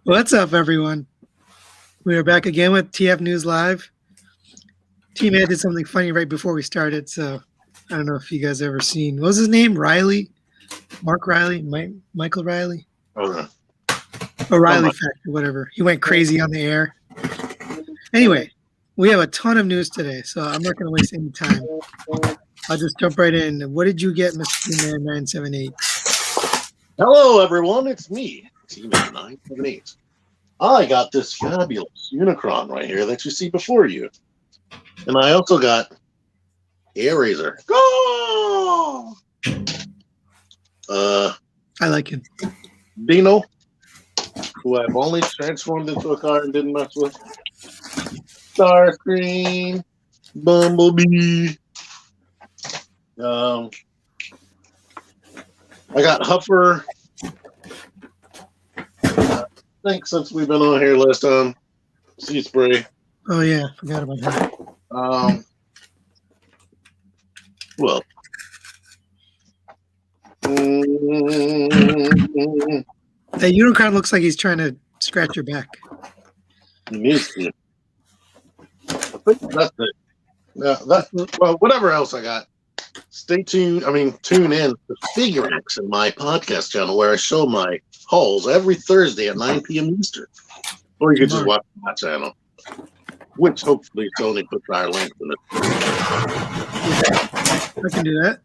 What's up, everyone? We are back again with TF News Live. T-Man did something funny right before we started, so I don't know if you guys ever seen. What was his name? Riley? Mark Riley? Michael Riley? Okay. O'Reilly Factor, whatever. He went crazy on the air. Anyway, we have a ton of news today, so I'm not going to waste any time. I'll just jump right in. What did you get, Mr. T-Man 978? Hello, everyone. It's me, T-Man 978. I got this fabulous Unicron right here that you see before you. And I also got Eraser. Go! I like him. Dino, who I've only transformed into a car and didn't mess with. Starscream, Bumblebee. I got Huffer. I think since we've been on here last time, Sea Spray. Oh, yeah. Forgot about that. Well. That Unicron looks like he's trying to scratch your back. He needs to. I think that's it. Yeah, well, whatever else I got. Stay tuned. Tune in to Figure X in my podcast channel where I show my hauls every Thursday at 9 p.m. Eastern. Or you can just watch my channel, which hopefully Tony puts our link in it. I can do that.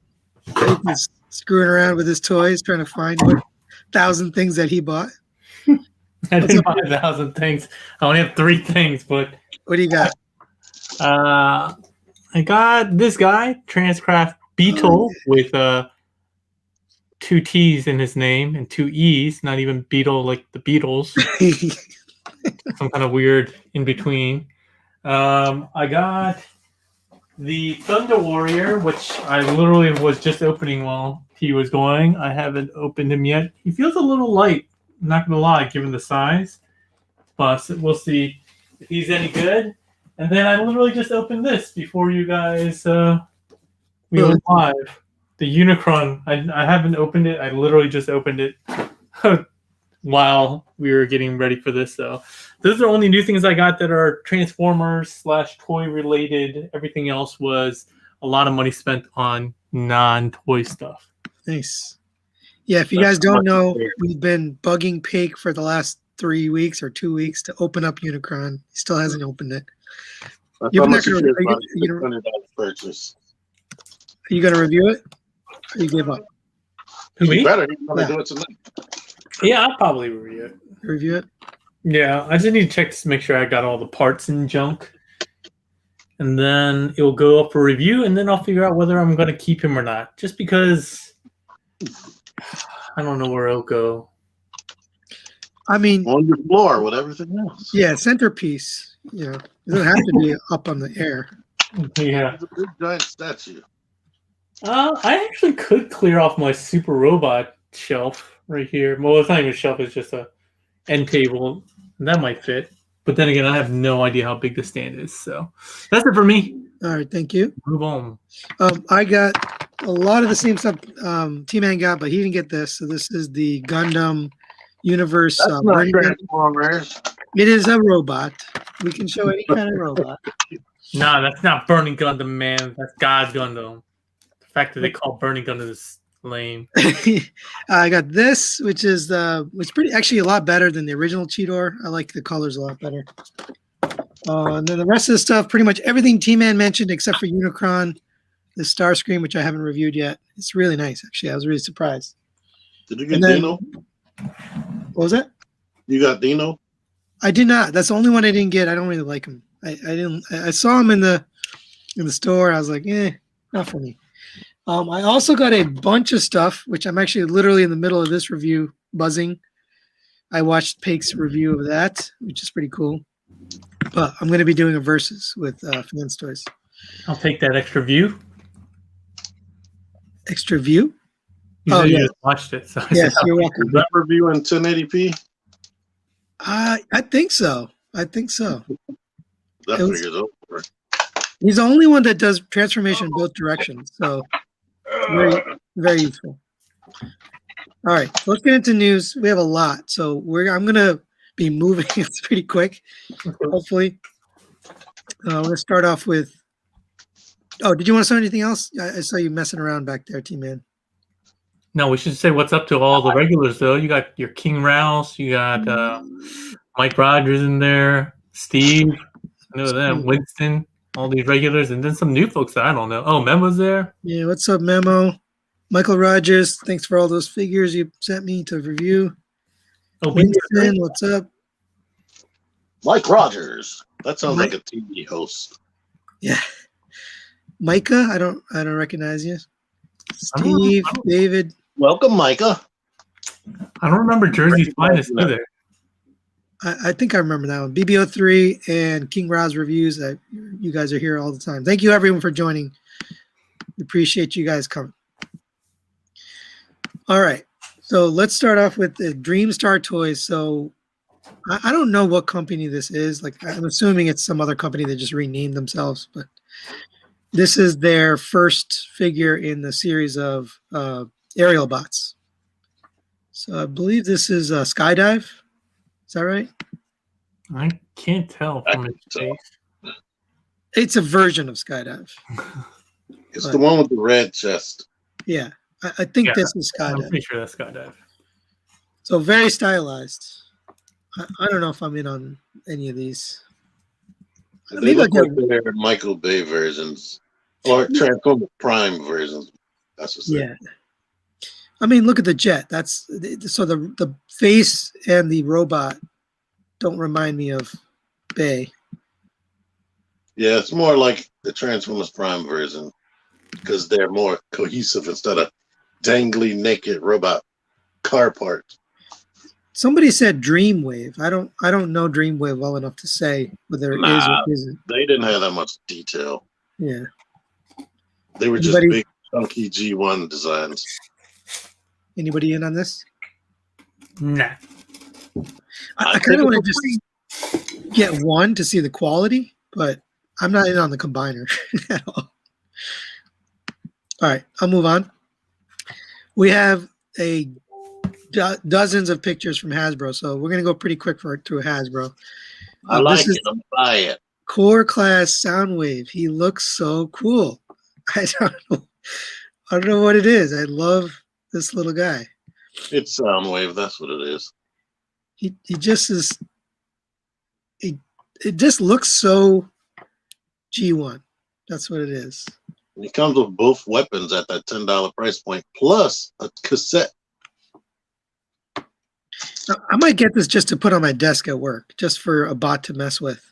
He's screwing around with his toys, trying to find what 1,000 things that he bought. I didn't buy 1,000 things. I only have 3 things, but what do you got? I got this guy, Transcraft Beetle, with 2 T's in his name and 2 E's, not even Beetle like the Beatles. Some kind of weird in between. I got the Thunder Warrior, which I literally was just opening while he was going. I haven't opened him yet. He feels a little light, not going to lie, given the size. But we'll see if he's any good. And then I literally just opened this before you guys we went live. The Unicron. I haven't opened it. I literally just opened it while we were getting ready for this. So those are the only new things I got that are Transformers / toy related. Everything else was a lot of money spent on non-toy stuff. Nice. Yeah, if you guys don't know, we've been bugging Paik for the last 3 weeks or 2 weeks to open up Unicron. He still hasn't opened it. Are you going to review it? Or you give up? You better. He's going to do it tonight. Yeah, I'll probably review it. Review it? Yeah, I just need to check to make sure I got all the parts and junk. And then it will go up for review, and then I'll figure out whether I'm going to keep him or not. Just because I don't know where it'll go. On your floor with everything else. Yeah, centerpiece. You know, it doesn't have to be up on the air. Yeah. It's a big giant statue. I actually could clear off my Super Robot shelf right here. Well, it's not even a shelf, it's just a end table. That might fit. But then again, I have no idea how big the stand is. So that's it for me. All right, thank you. Move on. I got a lot of the same stuff T-Man got, but he didn't get this. So this is the Gundam Universe. That's not Transformers. It is a robot. We can show any kind of robot. No, that's not Burning Gundam, man. That's God's Gundam. The fact that they call Burning Gundam is lame. I got this, which is pretty actually a lot better than the original Cheetor. I like the colors a lot better. And then the rest of the stuff, pretty much everything T-Man mentioned except for Unicron, the Starscream, which I haven't reviewed yet. It's really nice, actually. I was really surprised. Did you get Dino? What was that? You got Dino? I did not. That's the only one I didn't get. I don't really like him. I saw him in the store. I was like, not for me. I also got a bunch of stuff, which I'm actually literally in the middle of this review buzzing. I watched Paik's review of that, which is pretty cool. But I'm going to be doing a versus with fan stores. I'll take that extra view. Extra view? You you just watched it. So yes, you're welcome. Is that review in 1080p? I think so. That figures over. He's the only one that does transformation in both directions, so very, very useful. All right, so let's get into news. We have a lot, so I'm gonna be moving. It's pretty quick, hopefully. We're gonna start off with. Oh, did you want to say anything else? I saw you messing around back there, T-Man. No, we should say what's up to all the regulars though. You got your King Rouse, you got Mike Rogers in there, Steve, I know that, Winston, all these regulars, and then some new folks that I don't know. Oh, Memo's there. Yeah, what's up, Memo? Michael Rogers, thanks for all those figures you sent me to review. Oh, Winston, what's up? Mike Rogers. That sounds like a TV host. Yeah. Micah, I don't recognize you. Steve, David. Welcome, Micah. I don't remember Jersey's Finest either. I think I remember that one. BBO3 and King Roz reviews. You guys are here all the time. Thank you, everyone, for joining. We appreciate you guys coming. All right. So let's start off with the Dream Star Toys. So I don't know what company this is. Like, I'm assuming it's some other company that just renamed themselves, but this is their first figure in the series of aerial bots. So I believe this is Skydive. Is that right? I can't tell from his face. It's a version of Skydive. It's the one with the red chest. Yeah, I think this is Skydive. I'm pretty sure that's Skydive. So very stylized. I don't know if I'm in on any of these. They look like they're Michael Bay versions or Transformers Prime versions. That's what's yeah. I mean, look at the jet. That's so the face and the robot don't remind me of Bay. Yeah, it's more like the Transformers Prime version because they're more cohesive instead of dangly naked robot car parts. Somebody said Dreamwave. I don't know Dreamwave well enough to say whether it is or isn't. They didn't have that much detail. Yeah. They were just big, chunky G1 designs. Anybody in on this? Nah. I kind of want to just get one to see the quality, but I'm not in on the combiner at all. All right, I'll move on. We have dozens of pictures from Hasbro, so we're going to go pretty quick through Hasbro. I like it. I'm buy it. Core Class Soundwave. He looks so cool. I don't know what it is. I love this little guy. It's Soundwave. That's what it is. He just is. It just looks so G1. That's what it is. And it comes with both weapons at that $10 price point, plus a cassette. I might get this just to put on my desk at work, just for a bot to mess with.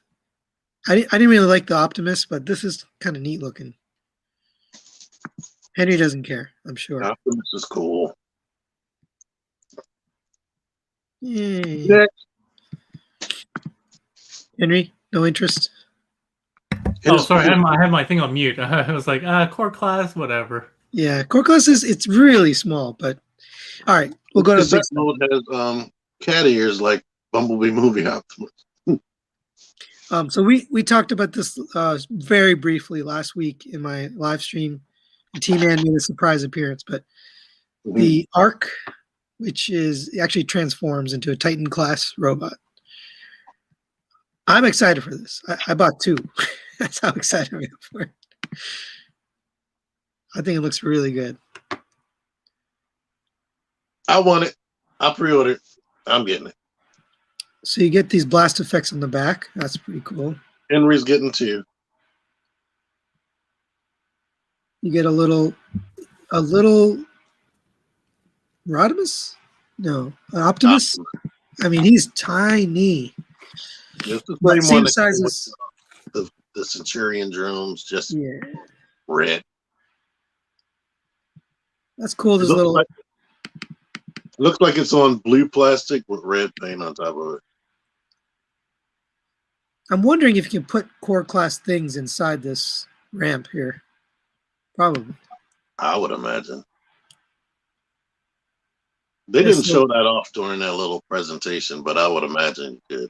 I didn't really like the Optimus, but this is kind of neat looking. Henry doesn't care, I'm sure. Optimus is cool. Yay. Next. Henry, no interest? Oh, sorry, I had my thing on mute. I was like, Core Class, whatever. Yeah, Core Class it's really small, but all right, we'll go to the big mode. Has cat ears like Bumblebee movie Optimus. So we talked about this very briefly last week in my live stream. T-Man made a surprise appearance, but the Arc, which actually transforms into a Titan class robot. I'm excited for this. I bought two. That's how excited I am for it. I think it looks really good. I want it. I pre-ordered. I'm getting it. So you get these blast effects on the back. That's pretty cool. Henry's getting two. You get a little Rodimus? No, Optimus. I mean, he's tiny. It's the same size as the Centurion drones, just yeah. Red. That's cool. This little looks like it's on blue plastic with red paint on top of it. I'm wondering if you can put core class things inside this ramp here. Probably. I would imagine. They didn't show that off during that little presentation, but I would imagine you could.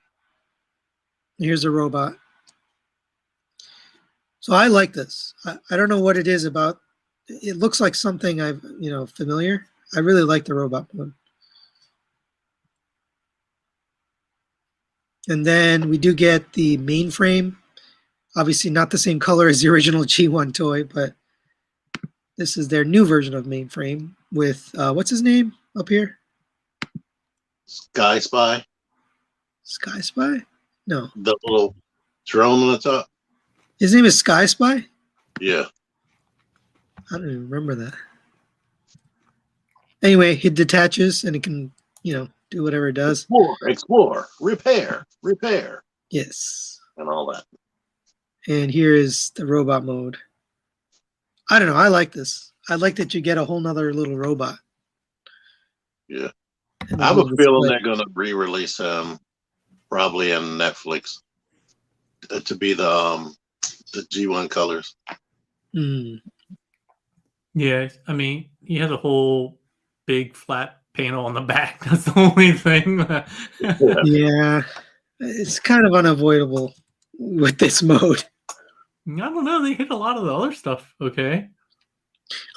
Here's a robot. So I like this. I don't know what it is about. It looks like something I've familiar. I really like the robot mode. And then we do get the mainframe. Obviously not the same color as the original G1 toy, but this is their new version of mainframe with, what's his name up here? Sky Spy, Sky Spy? No. the little drone on the top. His name is Sky Spy? Yeah. I don't even remember that. Anyway, it detaches and it can, do whatever it does. Explore, repair, Yes. and all that. And here is the robot mode. I don't know. I like this. I like that you get a whole nother little robot. Yeah. And I have a little feeling display. they're going to re-release him probably on Netflix to be the G1 colors. Hmm. Yeah, I mean, he has a whole big flat panel on the back. That's the only thing. Yeah. It's kind of unavoidable with this mode. I don't know. They hit a lot of the other stuff. Okay.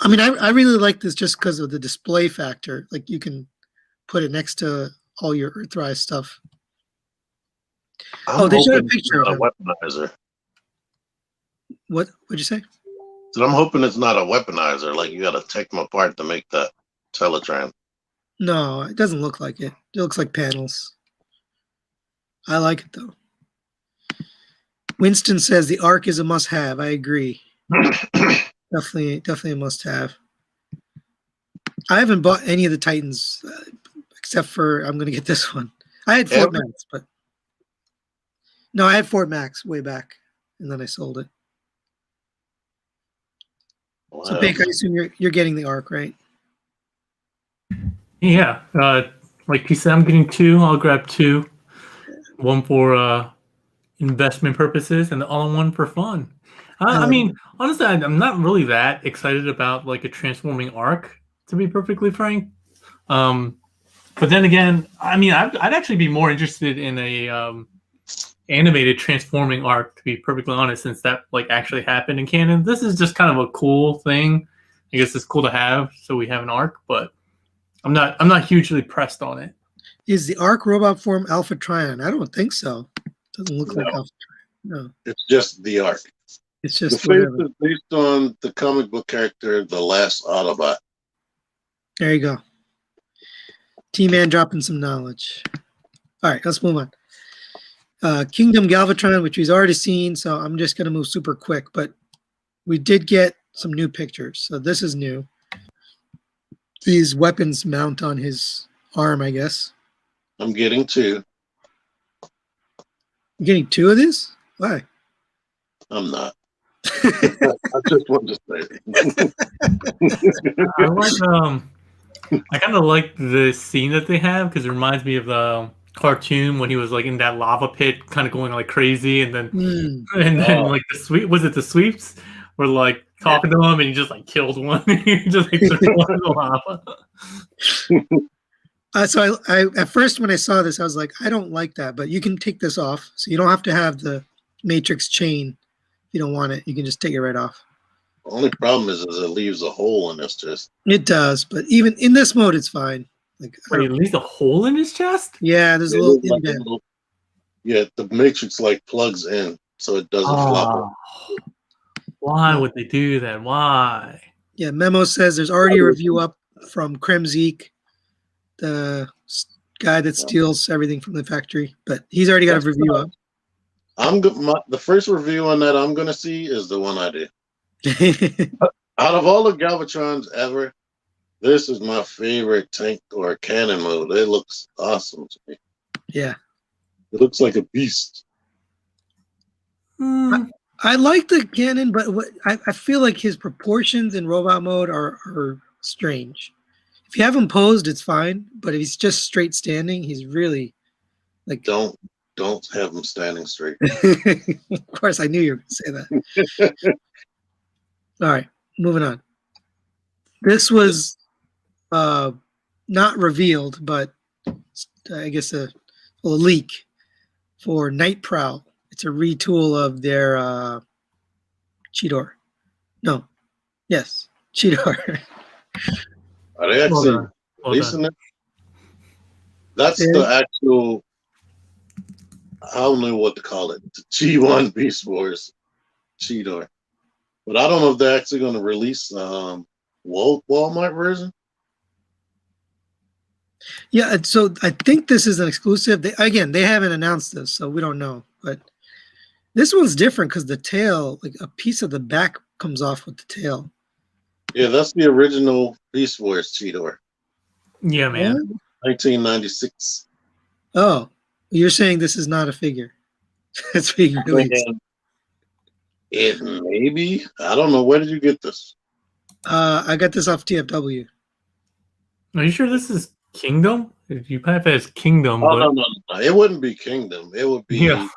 I mean, I really like this just because of the display factor. Like you can put it next to all your Earthrise stuff. I'm they showed a hoping it's picture not of a him. weaponizer. What'd you say? So I'm hoping it's not a weaponizer. Like you got to take them apart to make that Teletran. No, it doesn't look like it. It looks like panels. I like it though. Winston says the Arc is a must-have. I agree. Definitely a must-have. I haven't bought any of the Titans except for I'm going to get this one. I had Fort Max, but no, I had Fort Max way back, and then I sold it. Wow. So, Pink, I assume you're getting the Arc, right? Yeah. Like he said, I'm getting 2. I'll grab 2. One for investment purposes and the other one for fun. I mean, honestly, I'm not really that excited about like a transforming Arc, to be perfectly frank. But then again, I mean, I'd actually be more interested in a animated transforming Arc, to be perfectly honest, since that like actually happened in canon. This is just kind of a cool thing. I guess it's cool to have, so we have an Arc, but I'm not hugely pressed on it. Is the Arc robot form Alpha Trion? I don't think so. Doesn't look like Alpha Trion. No, It's just the Arc. it's The just face whatever. is based on the comic book character, The Last Autobot. There you go. T-Man dropping some knowledge. All right, let's move on. Kingdom Galvatron, which we've already seen, so I'm just going to move super quick, but we did get some new pictures. So this is new. These weapons mount on his arm, I guess. I'm getting 2. You're getting 2 of these? Why? I'm not. I just wanted to say it. I like I kind of like the scene that they have because it reminds me of the cartoon when he was like in that lava pit, kind of going like crazy, and then like the sweeps were like talking to him, and he just like killed one. He just like threw one in the lava. So I at first when I saw this, I was like, I don't like that, but you can take this off, so you don't have to have the matrix chain. If you don't want it, you can just take it right off. The only problem is it leaves a hole in his chest. It does, but even in this mode, it's fine. Like, Wait, at least a hole in his chest? yeah, there's a little indent. Yeah, the matrix like plugs in, so it doesn't flop. Why would they do that? Why? Yeah, Memo says there's already a review up from Kremzeek, the guy that steals everything from the factory, but he's already got a review up. The first review on that I'm gonna see is the one I did. Out of all the Galvatrons ever, this is my favorite tank or cannon mode. It looks awesome to me. Yeah. It looks like a beast. I like the cannon, but I feel like his proportions in robot mode are strange. If you have him posed, it's fine, but if he's just straight standing, he's really like Don't have him standing straight. Of course, I knew you were going to say that. All right, moving on. This was not revealed, but I guess a leak for Night Prowl. It's a retool of their Cheetor. No. Yes, Cheetor. Are they actually Well releasing done. it? That's Yeah. the actual. I don't know what to call it. The G1 Beast Wars Cheetor. But I don't know if they're actually going to release Walmart version. Yeah, so I think this is an exclusive. They haven't announced this, so we don't know. But this one's different because the tail, like a piece of the back comes off with the tail. Yeah, that's the original Beast Wars Cheetor, Yeah, man. 1996. Oh, you're saying this is not a figure. It's being released. Man, it maybe. I don't know. Where did you get this? I got this off TFW. Are you sure this is Kingdom? You have it as Kingdom, Oh but no. It wouldn't be Kingdom. It would be. yeah,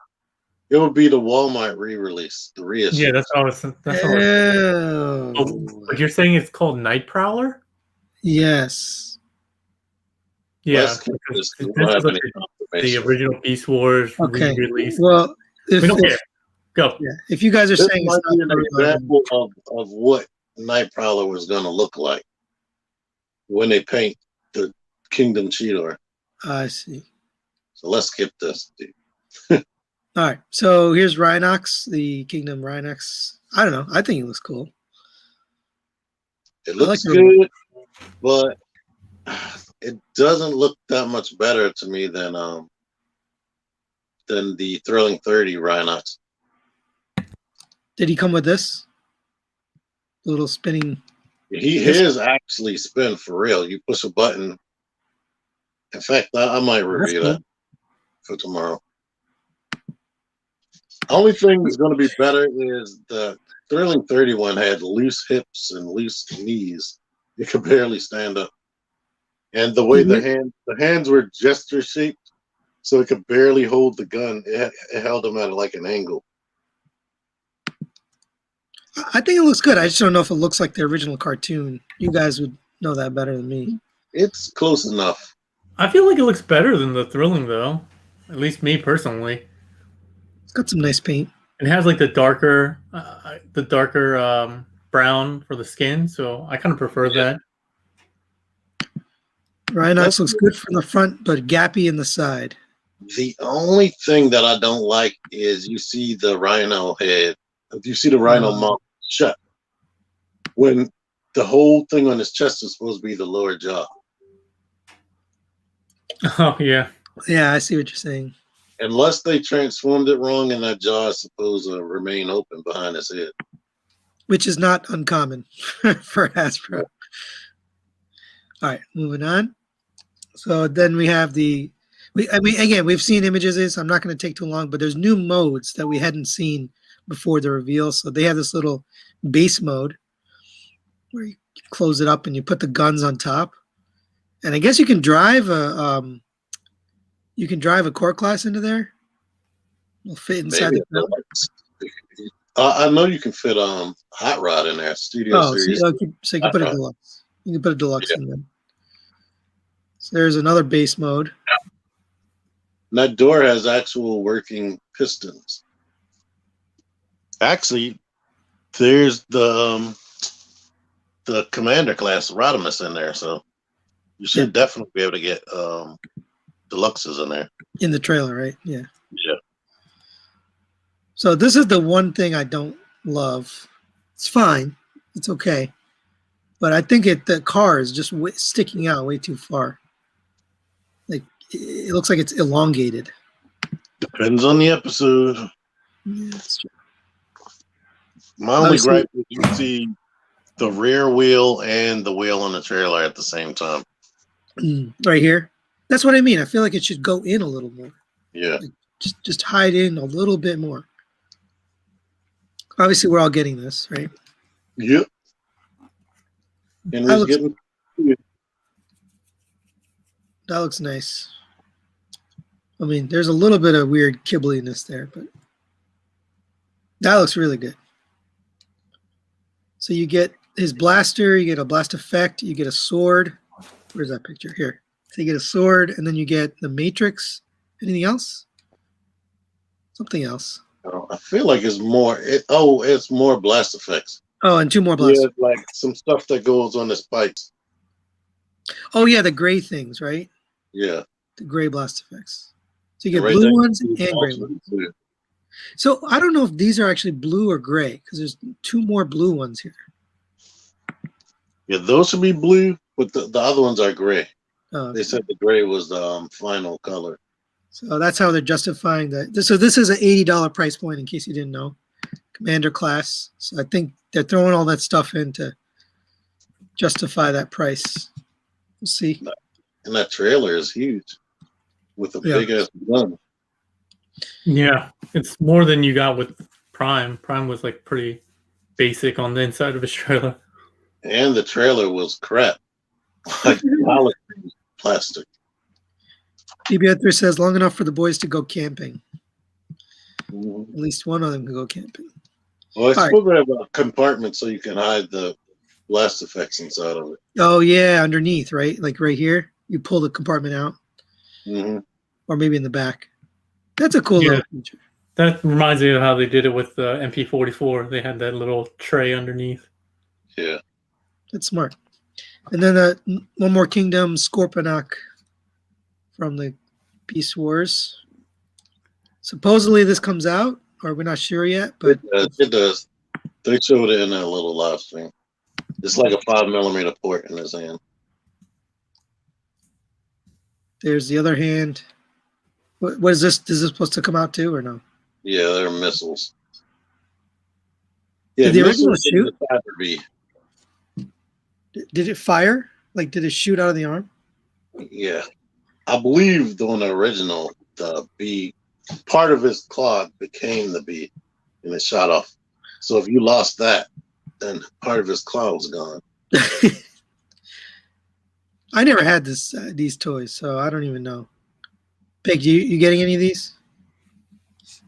It would be the Walmart re-release, the reissue. yeah, that's what I was. That's what I was. Oh, Oh, but you're saying it's called Night Prowler? yes. Yeah, Let's keep because this. We this don't is have like any the confirmation. original Beast Wars Okay. re-release. Well, We don't care. Go. Yeah, if you guys are This saying might it's be not an for real, example of what Night Prowler was going to look like when they paint the Kingdom Cheetor. I see. So let's skip this, dude. All right, so here's Rhinox, the Kingdom Rhinox. I don't know. I think it looks cool. It looks like good, but it doesn't look that much better to me than the Thrilling 30 Rhinox. Did he come with this little spinning? His actually spin for real. You push a button. In fact, I might review cool. that for tomorrow. Only thing that's going to be better is the Thrilling 31 had loose hips and loose knees. You could barely stand up. And the way the hands were gesture shaped, so it could barely hold the gun. It held them at like an angle. I think it looks good. I just don't know if it looks like the original cartoon. You guys would know that better than me. It's close enough. I feel like it looks better than the Thrilling, though. At least me personally. It's got some nice paint. It has like the darker brown for the skin, so I kind of prefer that. Rhinox looks good from the front, but gappy in the side. The only thing that I don't like is you see the rhino head. You see the rhino mouth shut when the whole thing on his chest is supposed to be the lower jaw. Oh yeah. Yeah, I see what you're saying. Unless they transformed it wrong and that jaw is supposed to remain open behind his head. Which is not uncommon for Hasbro. All right, moving on. So then we have we've seen images of this. I'm not going to take too long, but there's new modes that we hadn't seen before the reveal. So they have this little base mode where you close it up and you put the guns on top. And I guess you can drive a core class into there. It'll fit inside the belt. I know you can fit Hot Rod in there. Studio Series. So you can put a deluxe. You can put a deluxe in there. So there's another base mode. And that door has actual working pistons. Actually, there's the commander class Rodimus in there, so you should definitely be able to get deluxes in there. In the trailer, right? Yeah. Yeah. So this is the one thing I don't love. It's fine. It's okay. But I think the car is just sticking out way too far. Like, it looks like it's elongated. Depends on the episode. Yeah, that's true. My only gripe is you see the rear wheel and the wheel on the trailer at the same time. Right here. That's what I mean. I feel like it should go in a little more. Yeah. Like just hide in a little bit more. Obviously, we're all getting this, right? Yep. And we're getting. That looks nice. I mean, there's a little bit of weird kibbliness there, but that looks really good. So you get his blaster, you get a blast effect, you get a sword. Where's that picture? Here. So you get a sword, and then you get the Matrix. Anything else? Something else. I feel like it's more. It's more blast effects. Oh, and 2 more blast. Yeah, like some stuff that goes on the spikes. Oh yeah, the gray things, right? Yeah. The gray blast effects. So you And get right blue there, you ones see the and gray alternate ones. blue. So I don't know if these are actually blue or gray because there's 2 more blue ones here. Yeah, those should be blue, but the other ones are gray. Oh, They okay. said the gray was the final color. So that's how they're justifying that. So this is an $80 price point, in case you didn't know. Commander class. So I think they're throwing all that stuff in to justify that price. We'll see. And that trailer is huge with a Yeah. big ass gun. Yeah, it's more than you got with Prime. Prime was like pretty basic on the inside of his trailer. And the trailer was crap. Like plastic. BB3 says long enough for the boys to go camping. Mhm. At least one of them can go camping. Well, it's All right. supposed to have a compartment so you can hide the blast effects inside of it. Oh yeah, underneath, right? Like right here, you pull the compartment out, Mm-hmm. or maybe in the back. That's a cool Yeah. little feature. That reminds me of how they did it with the MP44. They had that little tray underneath. Yeah. That's smart. And then one more Kingdom Scorponok from the Beast Wars. Supposedly this comes out, or we're not sure yet, but It does. They showed it in that little live stream. It's like a 5mm port in his hand. there's the other hand. What is this? Is this supposed to come out too, or no? Yeah, they're missiles. Yeah, Did the original missiles shoot? in the Cyber B. Did it fire? Like, did it shoot out of the arm? Yeah. I believe on the original, the B, part of his claw became the B and it shot off. So if you lost that, then part of his claw was gone. I never had these toys, so I don't even know. Pig, you getting any of these?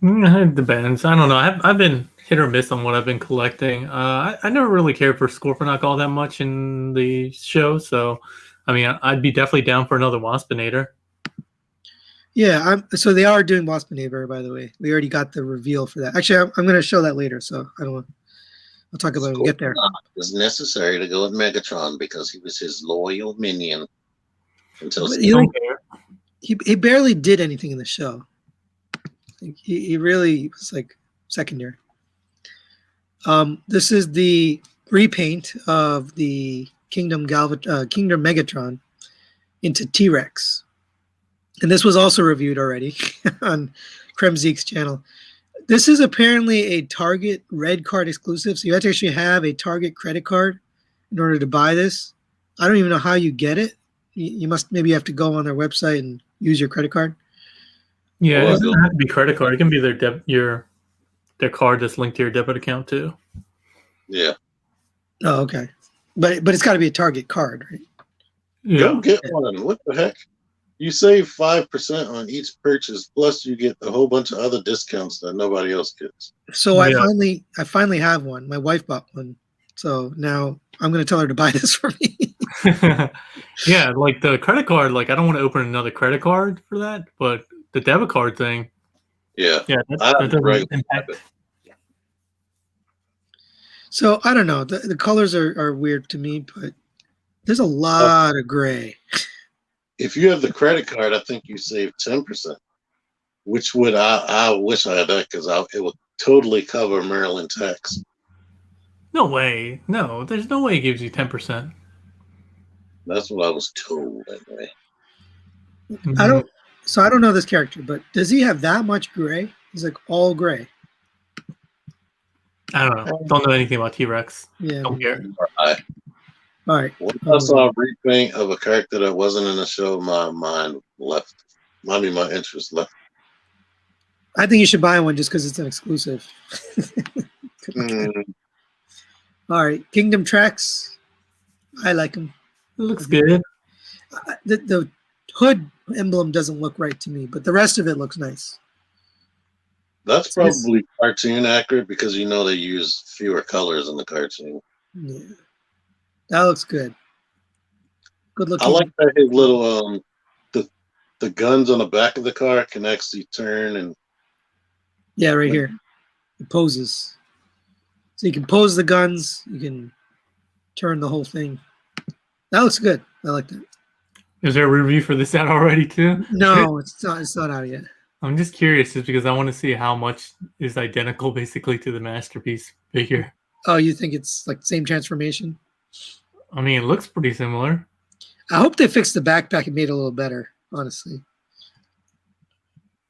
It depends. I don't know. I've been hit or miss on what I've been collecting. I never really cared for Scorponok all that much in the show, so I mean, I'd be definitely down for another Waspinator. Yeah, so they are doing Waspinator, by the way. We already got the reveal for that. Actually, I'm going to show that later, so I don't want. I'll talk about it when we get there. It was necessary to go with Megatron because he was his loyal minion until But he barely did anything in the show. He really was like secondary. This is the repaint of the Kingdom Megatron into T-Rex. And this was also reviewed already on Kremzeek's channel. This is apparently a Target red card exclusive, so you have to actually have a Target credit card in order to buy this. I don't even know how you get it. You must maybe have to go on their website and use your credit card. Yeah, it doesn't have to be credit card. It can be their card that's linked to your debit account too. Yeah. Oh, okay. But it's got to be a Target card, right? Yeah. Go get one. What the heck? You save 5% on each purchase, plus you get a whole bunch of other discounts that nobody else gets. So Yeah. I finally have one. My wife bought one, so now I'm going to tell her to buy this for me. Yeah, like the credit card. Like I don't want to open another credit card for that, but the debit card thing. Yeah. Yeah, that doesn't impact. So I don't know. The colors are weird to me, but there's a lot of gray. If you have the credit card, I think you save 10%, which would I wish I had that because it would totally cover Maryland tax. No way. No, there's no way it gives you 10%. That's what I was told anyway. I don't know this character, but does he have that much gray? He's like all gray. I don't know. Don't know anything about T-Rex. Yeah. Don't care. All right. Once I saw a repaint of a character that wasn't in the show, my mind left. My interest left. I think you should buy one just because it's an exclusive. All right. Kingdom Tracks. I like them. It looks good. The hood emblem doesn't look right to me, but the rest of it looks nice. That's probably cartoon accurate because you know they use fewer colors in the cartoon. Yeah. That looks good. Good looking. I like that his little the guns on the back of the car can actually turn and yeah, right here. It poses. So you can pose the guns, you can turn the whole thing. That looks good. I like that. Is there a review for this out already too? No, it's not. It's not out yet. I'm just curious, just because I want to see how much is identical, basically, to the Masterpiece figure. Oh, you think it's like same transformation? I mean, it looks pretty similar. I hope they fixed the backpack and made it a little better. Honestly,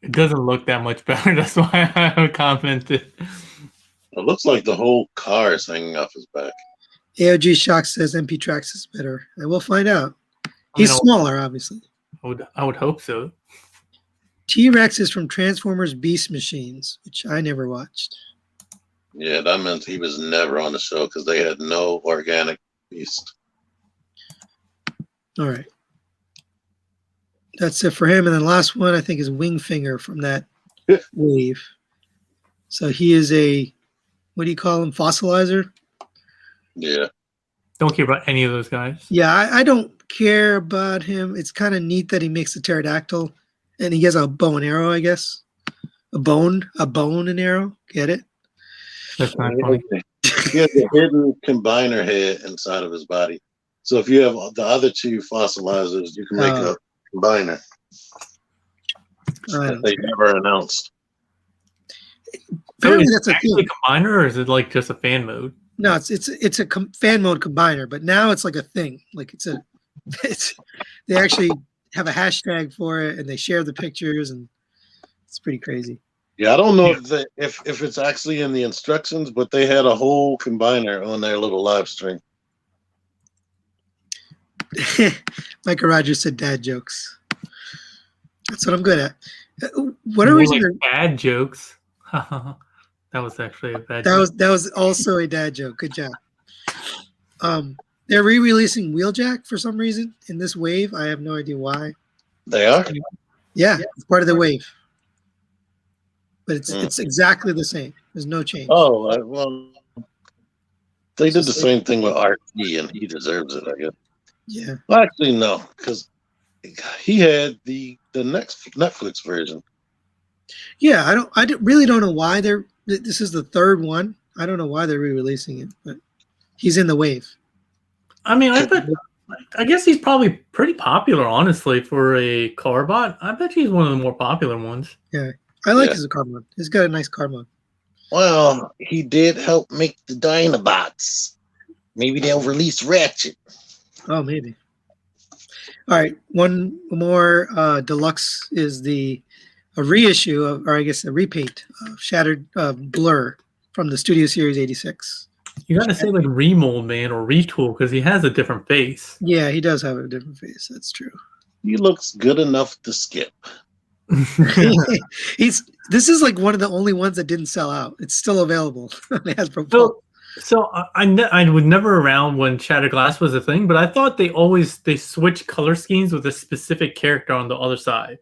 It doesn't look that much better. That's why I haven't commented. It looks like the whole car is hanging off his back. AOG Shock says MP Trax is better, and we'll find out. He's smaller, obviously. I would hope so. T-Rex is from Transformers Beast Machines, which I never watched. Yeah, that meant he was never on the show because they had no organic beast. All right. That's it for him. And then the last one, I think, is Wingfinger from that wave. So he is a, what do you call him, fossilizer? Yeah. Don't care about any of those guys. Yeah, I don't care about him. It's kind of neat that he makes a pterodactyl, and he has a bow and arrow, I guess. A bone and arrow. Get it? That's not funny. He has a hidden combiner head inside of his body. So if you have the other two fossilizers, you can make a combiner that they never announced. Apparently, so that's a thing. A combiner, or is it like just a fan mode? No, it's a fan mode combiner, but now it's like a thing. Like they actually have a hashtag for it, and they share the pictures, and it's pretty crazy. Yeah, I don't know if it's actually in the instructions, but they had a whole combiner on their little live stream. Michael Rogers said dad jokes. That's what I'm good at. What are we doing? Bad jokes. That was actually a bad joke. That was also a dad joke. Good job. They're re-releasing Wheeljack for some reason in this wave. I have no idea why. They are? Yeah, it's part of the wave. But it's exactly the same. There's no change. Oh, well, they did the same thing with RT, and he deserves it, I guess. Yeah. Well, actually, no, because he had the next Netflix version. Yeah, I really don't know why this is the third one. I don't know why they're re-releasing it, but he's in the wave. I mean, I guess he's probably pretty popular, honestly, for a car bot. I bet he's one of the more popular ones. Yeah, I like his car mod. He's got a nice car mod. Well, he did help make the Dinobots. Maybe they'll release Ratchet. Oh, maybe. All right, one more deluxe is a reissue or I guess a repaint of Shattered Blur from the Studio Series 86. You got to say like remold, man, or retool, because he has a different face. Yeah, he does have a different face. That's true. He looks good enough to skip. This is like one of the only ones that didn't sell out. It's still available on Hasbro Pulse. So I was never around when Shattered Glass was a thing, but I thought they switch color schemes with a specific character on the other side.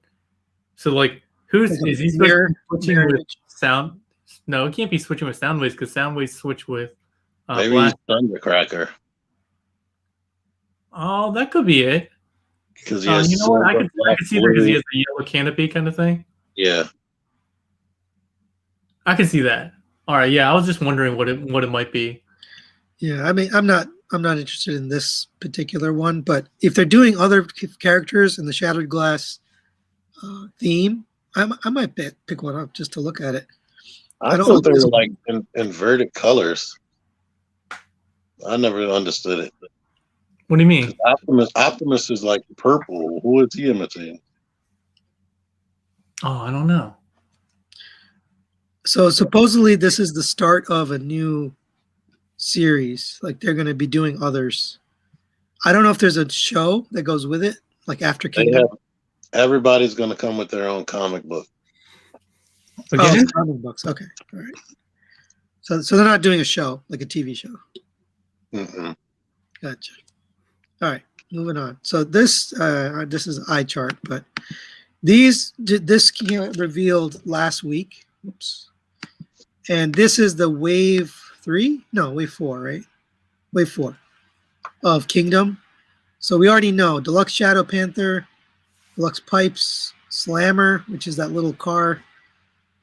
So like, is he switching with sound? No, it can't be switching with Soundwaves because Soundwaves switch with maybe he's Thundercracker. Oh, that could be it. Because he has you know what? I could see that because he has the yellow canopy kind of thing. Yeah, I can see that. All right, yeah, I was just wondering what it might be. Yeah, I mean, I'm not interested in this particular one, but if they're doing other characters in the Shattered Glass theme, I might pick one up just to look at it. I thought they were like inverted colors. I never understood it. What do you mean? Optimus is like purple. Who is he imitating? Oh, I don't know. So supposedly this is the start of a new series. Like they're going to be doing others. I don't know if there's a show that goes with it, like after Kingdom. Everybody's going to come with their own comic book. Again? Comic books. Okay, all right. So they're not doing a show like a TV show. Mm-mm. Gotcha. All right, moving on. So this is iChart, but this came revealed last week. Oops. And this is the wave 3? No, wave 4, right? Wave 4 of Kingdom. So we already know Deluxe Shadow Panther, Deluxe Pipes, Slammer, which is that little car,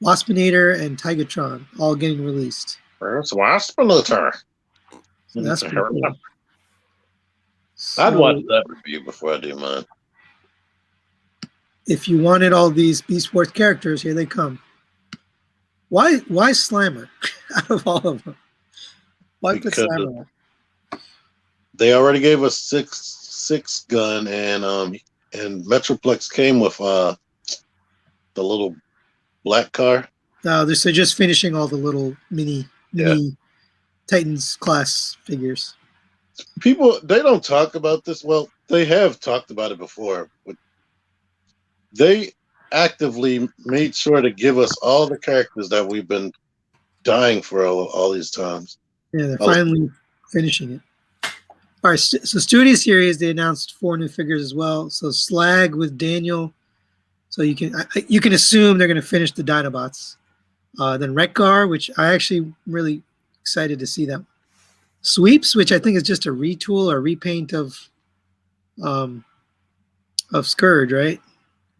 Waspinator, and Tigatron all getting released. Where's Waspinator? So that's pretty cool. I'd watch So that review before I do mine. if you wanted all these Beast Wars characters, here they come. Why Slimer out of all of them? Why put Because Slimer on? they already gave us six gun, and Metroplex came with the little black car. No, they're just finishing all the little mini Yeah. Titans class figures. People, they don't talk about this. Well, they have talked about it before, but they actively made sure to give us all the characters that we've been dying for all these times. Yeah, they're finally finishing it. All right, so Studio Series, they announced 4 new figures as well. So Slag with Daniel. So you can assume they're going to finish the Dinobots. Then Rekgar, which I actually really excited to see them. Sweeps, which I think is just a retool or repaint of Scourge, right?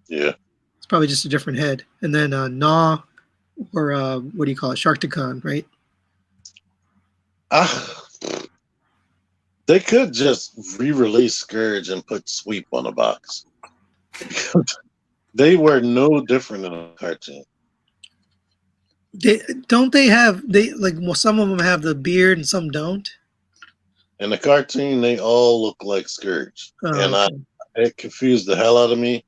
Yeah. It's probably just a different head. And then Gnaw, or what do you call it? Sharkticon, right? They could just re-release Scourge and put Sweep on a box. They were no different in a cartoon. They have some of them have the beard and some don't. In the cartoon, they all look like Scourge, and Okay. it confused the hell out of me.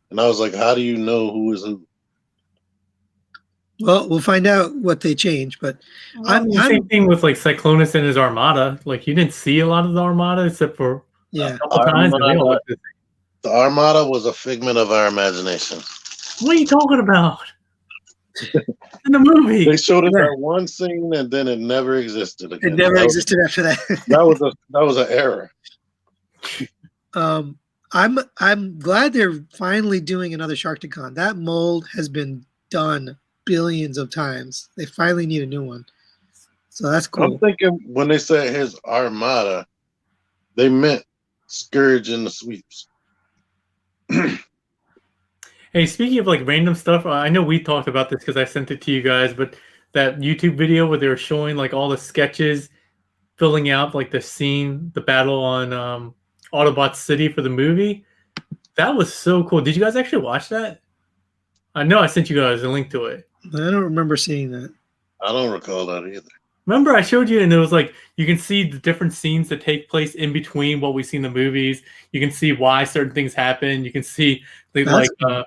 And I was like, "How do you know who is who?" Well, we'll find out what they change, but same thing with like Cyclonus and his Armada. Like you didn't see a lot of the Armada except for a couple times. The Armada was a figment of our imagination. What are you talking about? In the movie, they showed us that one scene, and then it never existed again. It never existed after that. that was an error. I'm glad they're finally doing another Sharkticon. That mold has been done billions of times. They finally need a new one, so that's cool. I'm thinking when they said his Armada, they meant Scourge and the Sweeps. Hey, speaking of like random stuff, I know we talked about this because I sent it to you guys, but that YouTube video where they were showing like all the sketches, filling out like the scene, the battle on Autobot City for the movie, that was so cool. Did you guys actually watch that? I know I sent you guys a link to it. I don't remember seeing that. I don't recall that either. Remember, I showed you, and it was like you can see the different scenes that take place in between what we see in the movies. You can see why certain things happen. You can see cool.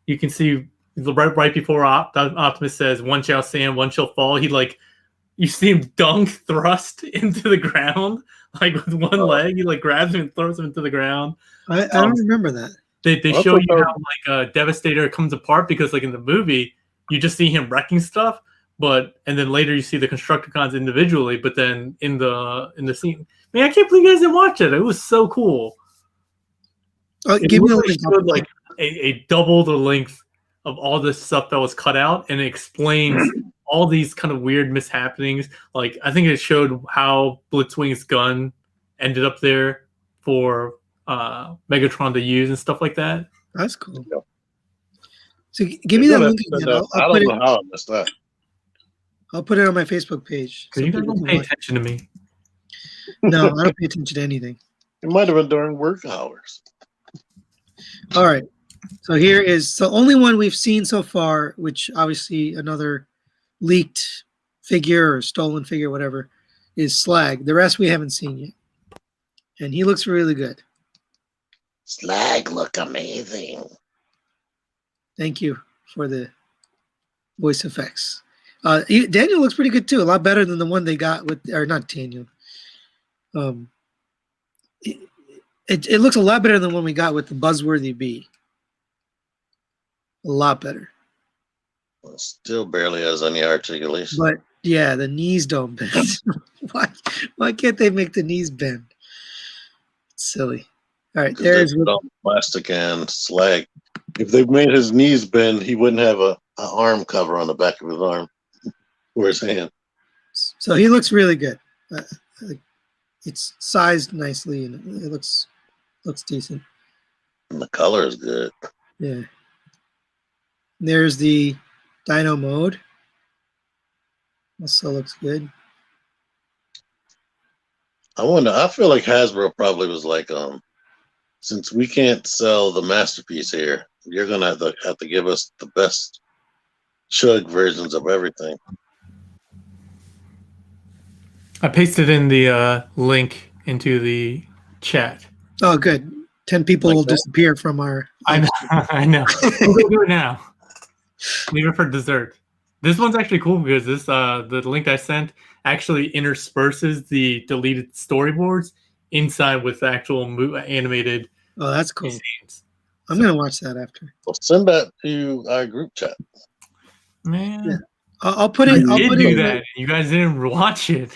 You can see right before Optimus says, "One shall stand, one shall fall." You see him dunk thrust into the ground, like with one leg. He like grabs him and throws him into the ground. I don't remember that. They show you how like Devastator comes apart because like in the movie you just see him wrecking stuff, and then later you see the Constructicons individually. But then in the scene, man, I can't believe you guys didn't watch it. It was so cool. Give me the link. Showed, like a double the length of all this stuff that was cut out, and it explains all these kind of weird mishappenings. Like I think it showed how Blitzwing's gun ended up there for Megatron to use and stuff like that. That's cool. Yeah. So give me that link again. I don't know how I missed that. I'll put it on my Facebook page. So you guys don't pay attention to me. No, I don't pay attention to anything. It might have been during work hours. All right. So here is the only one we've seen so far, which obviously another leaked figure or stolen figure, whatever, is Slag. The rest we haven't seen yet. And he looks really good. Slag look amazing. Thank you for the voice effects. Daniel looks pretty good too. A lot better than the one they got with, or not Daniel. It looks a lot better than the one we got with the Buzzworthy Bee. A lot better. Well, still barely has any articulation. But yeah, the knees don't bend. Why can't they make the knees bend? It's silly. All right, there's plastic and Slag. If they made his knees bend, he wouldn't have an arm cover on the back of his arm or his hand. So he looks really good. It's sized nicely and it looks decent. And the color is good. Yeah. There's the Dino mode. Also looks good. I feel like Hasbro probably was like, since we can't sell the masterpiece here, you're gonna have to give us the best chug versions of everything. I pasted in the link into the chat. Oh, good. 10 people Like will that? disappear from our. I know. I know. We'll go do it now. Leave it for dessert. This one's actually cool because this the link I sent actually intersperses the deleted storyboards inside with actual animated Oh, that's cool. scenes. I'm gonna watch that after. Well, send that to our group chat. Man, Yeah. I'll put it. I I'll did put do it. that. You guys didn't watch it.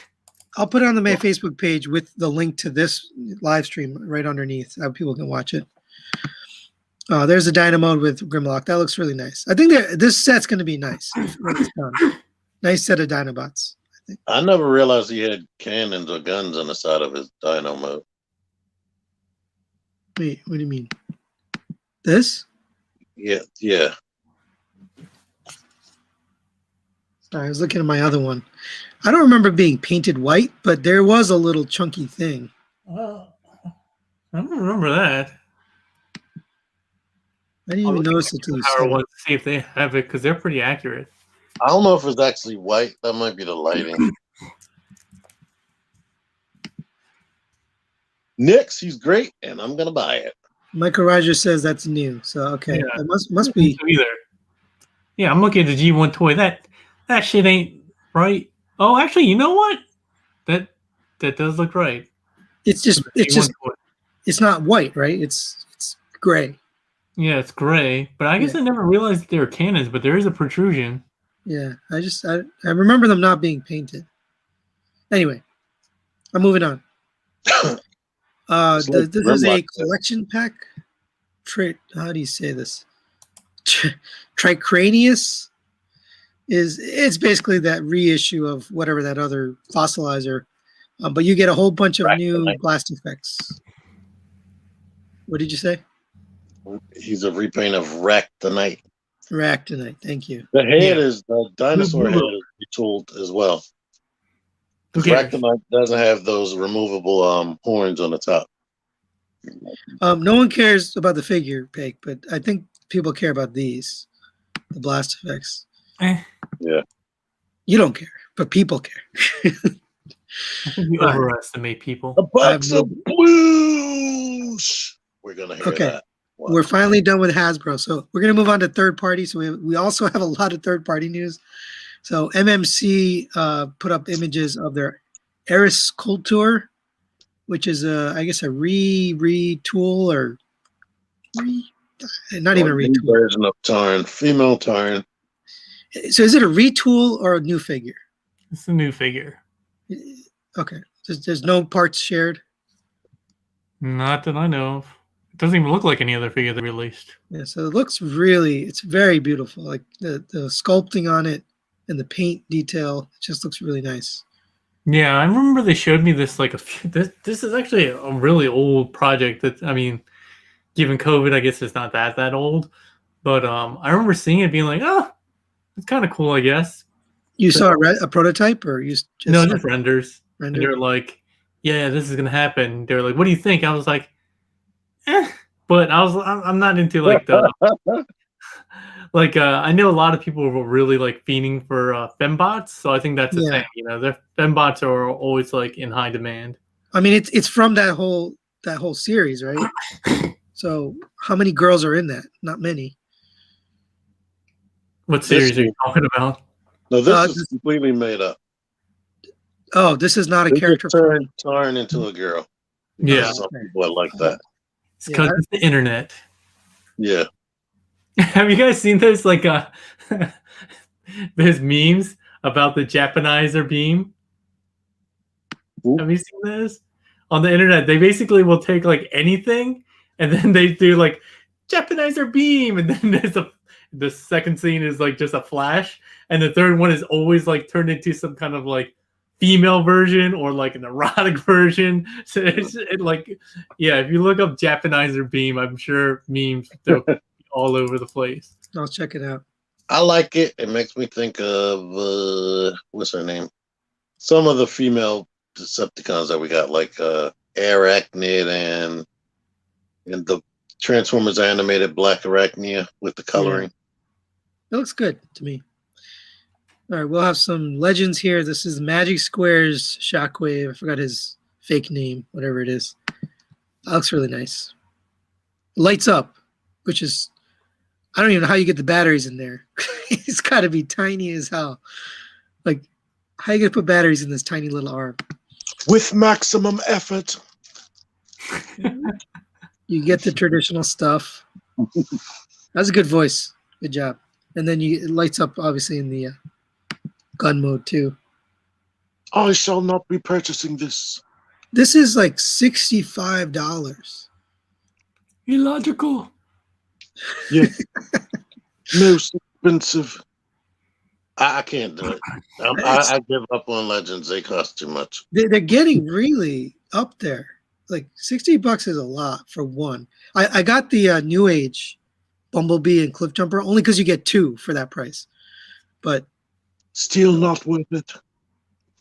I'll put it on my Facebook page with the link to this live stream right underneath. How people can watch it. There's a Dynamode with Grimlock. That looks really nice. I think this set's going to be nice. When it's done. Nice set of Dinobots. I think. I never realized he had cannons or guns on the side of his dino mode. Wait, what do you mean? This? Yeah. Sorry, I was looking at my other one. I don't remember being painted white, but there was a little chunky thing. I don't remember that. I didn't even notice it till you Power said one it. to see if they have it because they're pretty accurate. I don't know if it's actually white. That might be the lighting. Nix, he's great, and I'm gonna buy it. Michael Rogers says that's new. So okay, Yeah. it must be. Either. Yeah, I'm looking at the G1 toy. That shit ain't right. Oh, actually, you know what? That does look right. It's just toy. it's not white, right? It's gray. Yeah, it's gray. But I guess I never realized that they were cannons. But there is a protrusion. Yeah, I remember them not being painted. Anyway, I'm moving on. This is a collection pack. How do you say this? Tricranius it's basically that reissue of whatever that other fossilizer, but you get a whole bunch of new blast effects. What did you say? He's a repaint of Ractonite. Ractonite, thank you. The head is the dinosaur head is retooled as well. Ractonite doesn't have those removable horns on the top. No one cares about the figure, Peg, but I think people care about these, the blast effects. Yeah. You don't care, but people care. I think you overestimate people. A box of blues. We're gonna hear that. Wow. We're finally done with Hasbro, so we're gonna move on to third party. So we also have a lot of third party news. So MMC put up images of their Eris Culture, which is I guess a retool or not even a retool. Version of Tarn, female Tarn. So is it a retool or a new figure? It's a new figure. Okay. There's no parts shared? Not that I know of. It doesn't even look like any other figure they released. Yeah, so it looks it's very beautiful. Like the sculpting on it and the paint detail, it just looks really nice. Yeah, I remember they showed me this like this is actually a really old project that, I mean, given COVID, I guess it's not that old. But I remember seeing it being like, oh, it's kind of cool, I guess. You saw a prototype, or you just just renders. And they're like, yeah, this is gonna happen. They're like, what do you think? I was like, but I'm not into like the like I know a lot of people were really like fiending for fembots, so I think that's the thing. You know, the fembots are always like in high demand. I mean, it's from that whole series, right? So how many girls are in that? Not many. What series are you talking about? No, this is completely made up. Oh, this is not a character. Turn into a girl. Yeah, some people are like that. It's because it's the internet. Yeah. Have you guys seen this? Like, there's memes about the Japanizer beam. Ooh. Have you seen this on the internet? They basically will take like anything, and then they do like Japanizer beam, and then the second scene is like just a flash, and the third one is always like turned into some kind of like female version or like an erotic version. So it's like, yeah, if you look up Japanizer beam, I'm sure memes they'll be all over the place. I'll check it out. I like it. It makes me think of what's her name? Some of the female Decepticons that we got, like Arachnid and the Transformers animated Black Arachnia with the coloring. It looks good to me. All right, we'll have some legends here. This is Magic Square's Shockwave. I forgot his fake name, whatever it is. That looks really nice. Lights up, which is, I don't even know how you get the batteries in there. It's got to be tiny as hell. Like, how you going to put batteries in this tiny little arm? With maximum effort. You get the traditional stuff. That's a good voice. Good job. And then it lights up, obviously, in the gun mode, too. I shall not be purchasing this. This is like $65. Illogical. Yeah. Most expensive. I can't do it. I give up on Legends. They cost too much. They're getting really up there. Like $60 is a lot for one. I got the New Age Bumblebee and Cliff Jumper only because you get two for that price. But still not worth it.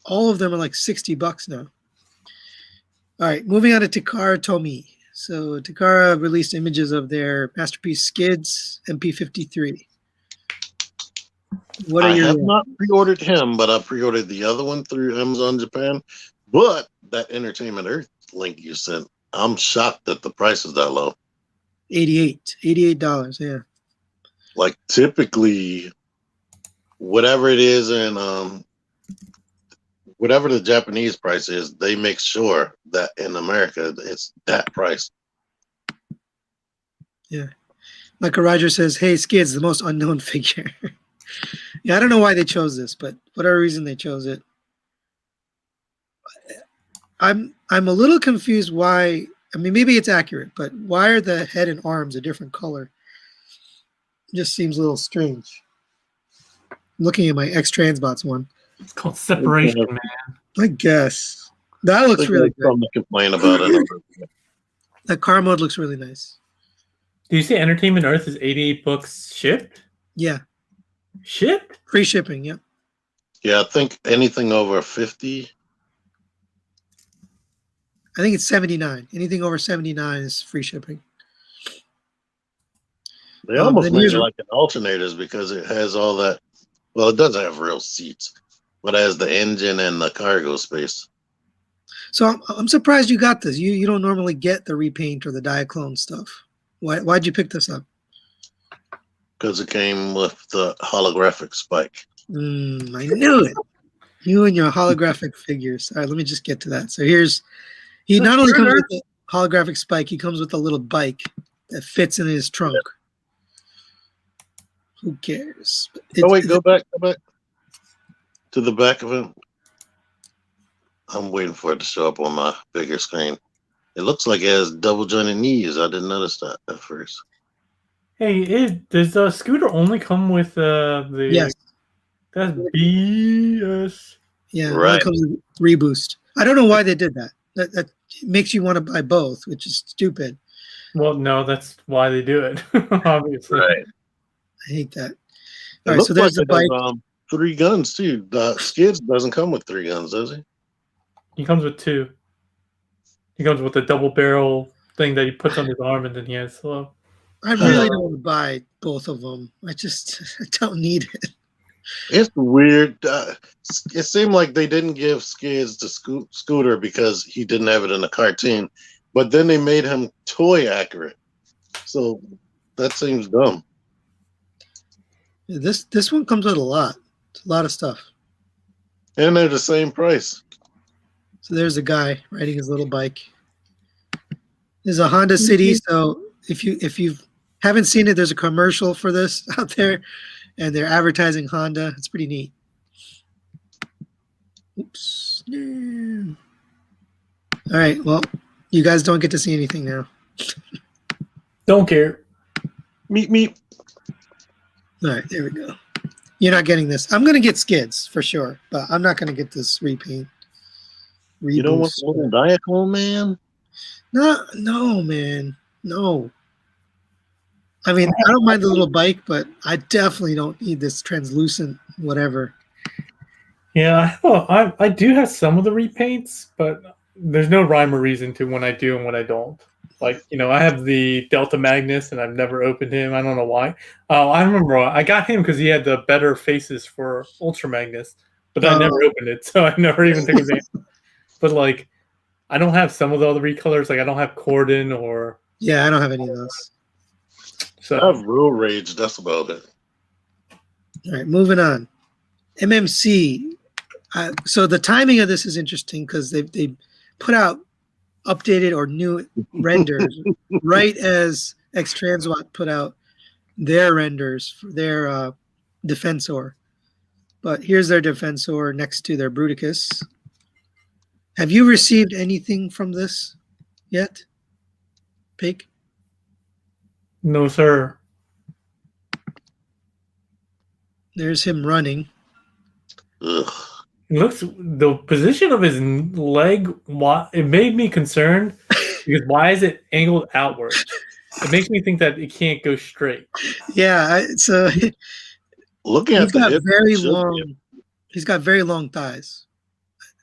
All of them are like $60 now. All right, moving on to Takara Tomy. So Takara released images of their masterpiece Skids MP53. What are I your have not pre-ordered him, but I pre-ordered the other one through Amazon Japan. But that Entertainment Earth link you sent, I'm shocked that the price is that low. $88, yeah. Like typically, whatever it is and whatever the Japanese price is, they make sure that in America it's that price. Yeah. Michael Rogers says, "Hey, Skids, the most unknown figure." Yeah, I don't know why they chose this, but whatever reason they chose it. I'm a little confused why. I mean, maybe it's accurate, but why are the head and arms a different color? It just seems a little strange. I'm looking at my X-Transbots one. It's called separation, man. I guess. That looks really good. Something to complain about it. That car mode looks really nice. Do you see Entertainment Earth is $88 shipped? Yeah. Shipped? Free shipping, yeah. Yeah, I think anything over 50. I think it's 79. Anything over 79 is free shipping. They almost made it like an alternators because it has all that. Well, it doesn't have real seats, but it has the engine and the cargo space. So I'm surprised you got this. You don't normally get the repaint or the Diaclone stuff. Why'd you pick this up? Because it came with the holographic spike. I knew it. You and your holographic figures. All right, let me just get to that. So he not only comes with the holographic spike, he comes with a little bike that fits in his trunk. Yeah. Who cares? Go back to the back of it. I'm waiting for it to show up on my bigger screen. It looks like it has double jointed knees. I didn't notice that at first. Hey, does the scooter only come with the? Yes. That's BS. Yeah, right. It comes with Reboost. I don't know why they did that. That makes you want to buy both, which is stupid. Well, no, that's why they do it. Obviously. Right. I hate that. All right, so there's the bike. 3 guns too. The Skids doesn't come with 3 guns, does he? He comes with 2. He comes with a double barrel thing that he puts on his arm, and then he has slow. I really don't want to buy both of them. I don't need it. It's weird. It seemed like they didn't give Skids to Scooter because he didn't have it in the cartoon, but then they made him toy accurate. So that seems dumb. This one comes with a lot of stuff, and they're the same price. So there's a guy riding his little bike. There's a Honda City. So if you haven't seen it, there's a commercial for this out there, and they're advertising Honda. It's pretty neat. Oops. No. All right. Well, you guys don't get to see anything now. Don't care. Meet. All right, there we go. You're not getting this. I'm going to get Skids for sure, but I'm not going to get this repaint. You don't want the little Diaclone, man? No, man. No. I mean, I don't mind the little bike, but I definitely don't need this translucent whatever. Yeah, I do have some of the repaints, but there's no rhyme or reason to when I do and when I don't. Like, I have the Delta Magnus and I've never opened him. I don't know why. Oh, I remember I got him because he had the better faces for Ultra Magnus, but I never opened it, so I never even took advantage. But like, I don't have some of the other recolors. Like, I don't have Corden or. Yeah, I don't have any of those. So I have Real Rage. That's about it. All right, moving on. MMC. So the timing of this is interesting because they put out updated or new renders right as X Transwatt put out their renders for their Defensor. But here's their Defensor next to their Bruticus. Have you received anything from this yet, Pig? no, sir. There's him running. Ugh. It looks the position of his leg. It made me concerned because why is it angled outwards? It makes me think that it can't go straight. Yeah, so Looking he's at the got hip, very it should be. long. He's got very long thighs.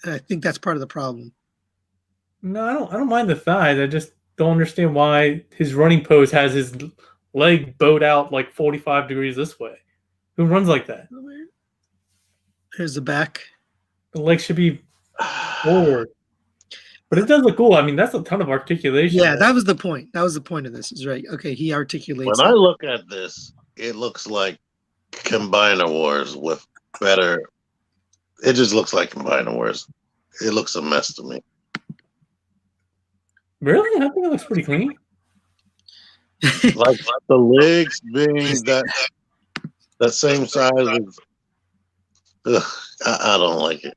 And I think that's part of the problem. No, I don't mind the thighs. I just don't understand why his running pose has his leg bowed out like 45 degrees this way. Who runs like that? Here's the back. The leg should be forward. But it does look cool. I mean, that's a ton of articulation. Yeah, that was the point. That was the point of this. Is right. Okay, he articulates. When I look at this, it looks like Combiner Wars with better. It just looks like Combiner Wars. It looks a mess to me. Really? I think it looks pretty clean. Like the legs being that same size as. I don't like it.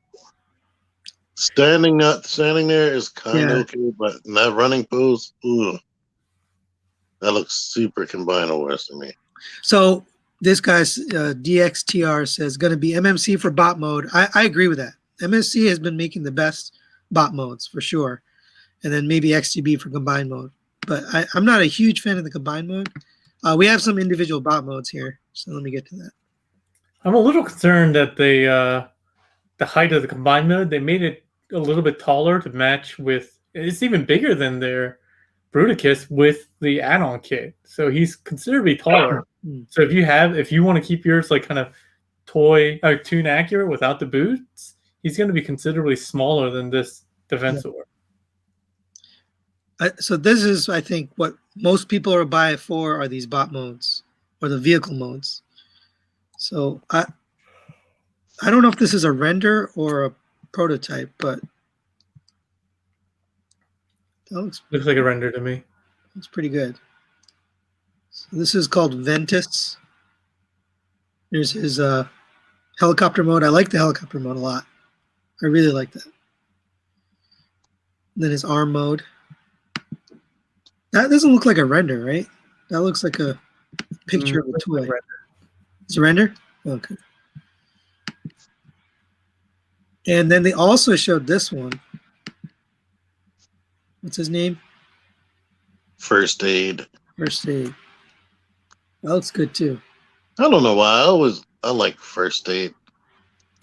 Standing there is kind of okay, but that running pose, that looks super Combiner Wars to me. So this guy's DXTR says going to be MMC for bot mode. I agree with that. MMC has been making the best bot modes for sure, and then maybe XGB for combined mode. But I'm not a huge fan of the combined mode. We have some individual bot modes here, so let me get to that. I'm a little concerned that they the height of the combined mode, they made it a little bit taller to match with. It's even bigger than their Bruticus with the add-on kit, so he's considerably taller. So if you want to keep yours like kind of toy or tune accurate without the boots, he's going to be considerably smaller than this Defensor. So this is, I think, what most people are buying for are these bot modes or the vehicle modes. So I don't know if this is a render or a prototype, but that looks like a render to me. It's pretty good. So this is called Ventus. Here's his helicopter mode. I like the helicopter mode a lot. I really like that. And then his arm mode. That doesn't look like a render, right? That looks like a picture of a toy. It's a render? Okay. And then they also showed this one. What's his name? First Aid. First Aid. That looks good too. I don't know why. I like First Aid,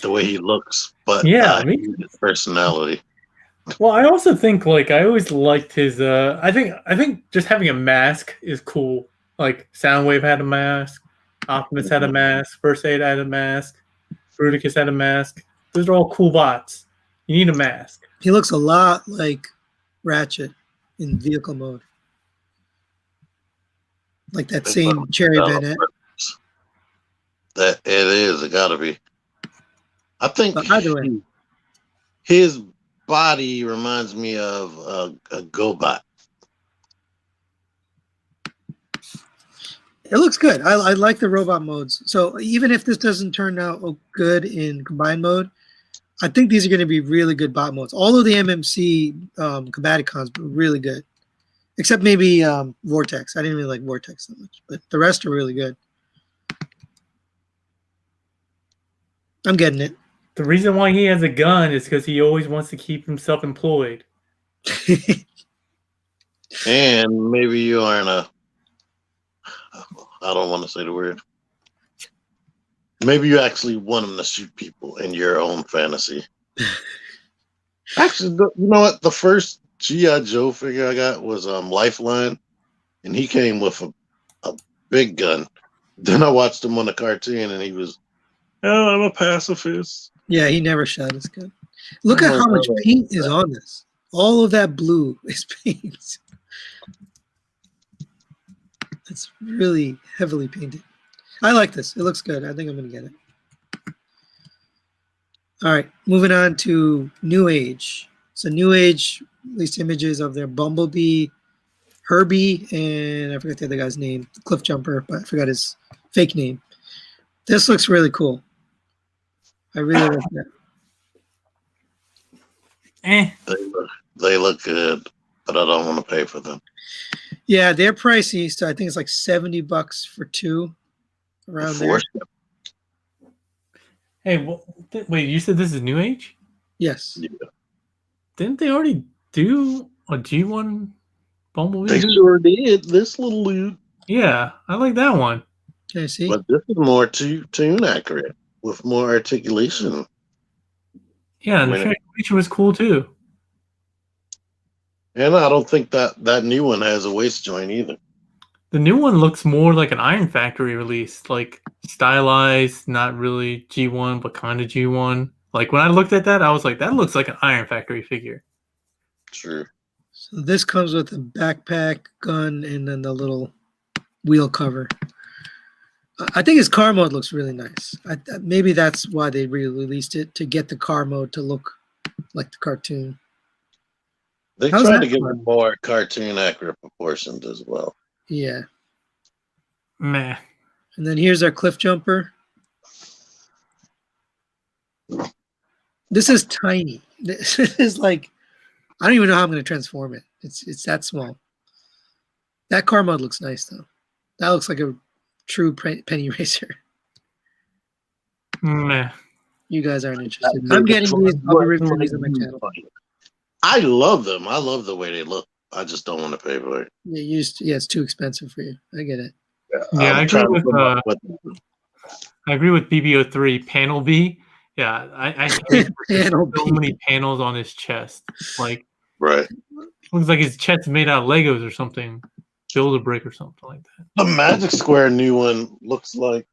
the way he looks, but yeah, his personality. Well, I also think like I always liked his. I think just having a mask is cool. Like Soundwave had a mask, Optimus had a mask, First Aid had a mask, Bruticus had a mask. Those are all cool bots. You need a mask. He looks a lot like Ratchet in vehicle mode. Like that same Cherry Bennett. That it is. It gotta be. I think either way, his body reminds me of a GoBot. It looks good. I like the robot modes. So even if this doesn't turn out good in combined mode, I think these are going to be really good bot modes. All of the MMC Combaticons were really good. Except maybe Vortex. I didn't really like Vortex that much. But the rest are really good. I'm getting it. The reason why he has a gun is because he always wants to keep himself employed. And maybe you aren't I don't want to say the word. Maybe you actually want him to shoot people in your own fantasy. Actually, you know what? The first G.I. Joe figure I got was Lifeline, and he came with a big gun. Then I watched him on the cartoon, and he was, oh, I'm a pacifist. Yeah, he never shot his gun. Look at how much paint is on this. All of that blue is paint. It's really heavily painted. I like this. It looks good. I think I'm going to get it. All right, moving on to New Age. So New Age released images of their Bumblebee, Herbie, and I forgot the other guy's name, Cliff Jumper, but I forgot his fake name. This looks really cool. I really like that. They look good, but I don't want to pay for them. Yeah, they're pricey, so I think it's like $70 for two, around there. Hey, wait, you said this is New Age? Yes. Yeah. Didn't they already do a G1 Bumblebee? They sure did. This little dude. Yeah, I like that one. Okay, see? But this is more tune accurate with more articulation. Yeah, and the transformation was cool too. And I don't think that new one has a waist joint either. The new one looks more like an Iron Factory release, like stylized, not really G1, but kind of G1. Like when I looked at that, I was like, that looks like an Iron Factory figure. True. So this comes with a backpack, gun, and then the little wheel cover. I think his car mode looks really nice. Maybe that's why they re-released it, to get the car mode to look like the cartoon. They tried to give it more cartoon accurate proportions as well. Yeah. Meh. And then here's our Cliff Jumper. This is tiny. This is like, I don't even know how I'm going to transform it. It's that small. That car mode looks nice though. That looks like a true penny racer. Meh. You guys aren't interested. I'm getting these. I'll be reviewing these on my channel. I love them. I love the way they look. I just don't want to pay for it. Yeah, it's too expensive for you. I get it. Yeah, I agree with BB03 Panel B. Yeah, I hate so many panels on his chest. Like, right. Looks like his chest is made out of Legos or something. Build-A-Brick or something like that. The Magic Square new one looks like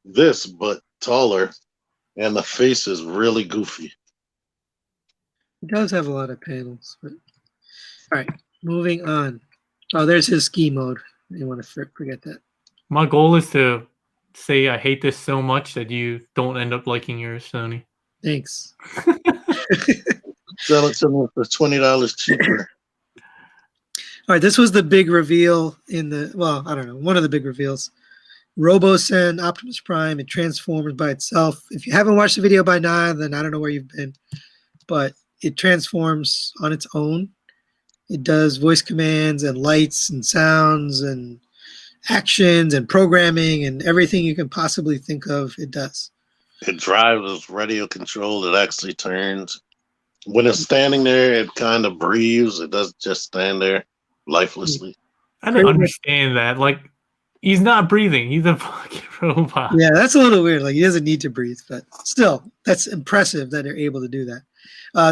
this, but taller, and the face is really goofy. He does have a lot of panels. But... All right, moving on. Oh, there's his ski mode. You want to forget that. My goal is to say I hate this so much that you don't end up liking yours, Sony. Thanks. Sell it to me for $20 cheaper. All right, this was the big reveal in the, well, I don't know, one of the big reveals. RoboSen, Optimus Prime, it transforms by itself. If you haven't watched the video by now, then I don't know where you've been. But it transforms on its own. It does voice commands and lights and sounds and actions and programming and everything you can possibly think of, it does. It drives, it's radio controlled, it actually turns. When it's standing there, it kind of breathes. It doesn't just stand there lifelessly. I don't understand that. Like, he's not breathing. He's a fucking robot. Yeah, that's a little weird. Like, he doesn't need to breathe, but still, that's impressive that they're able to do that.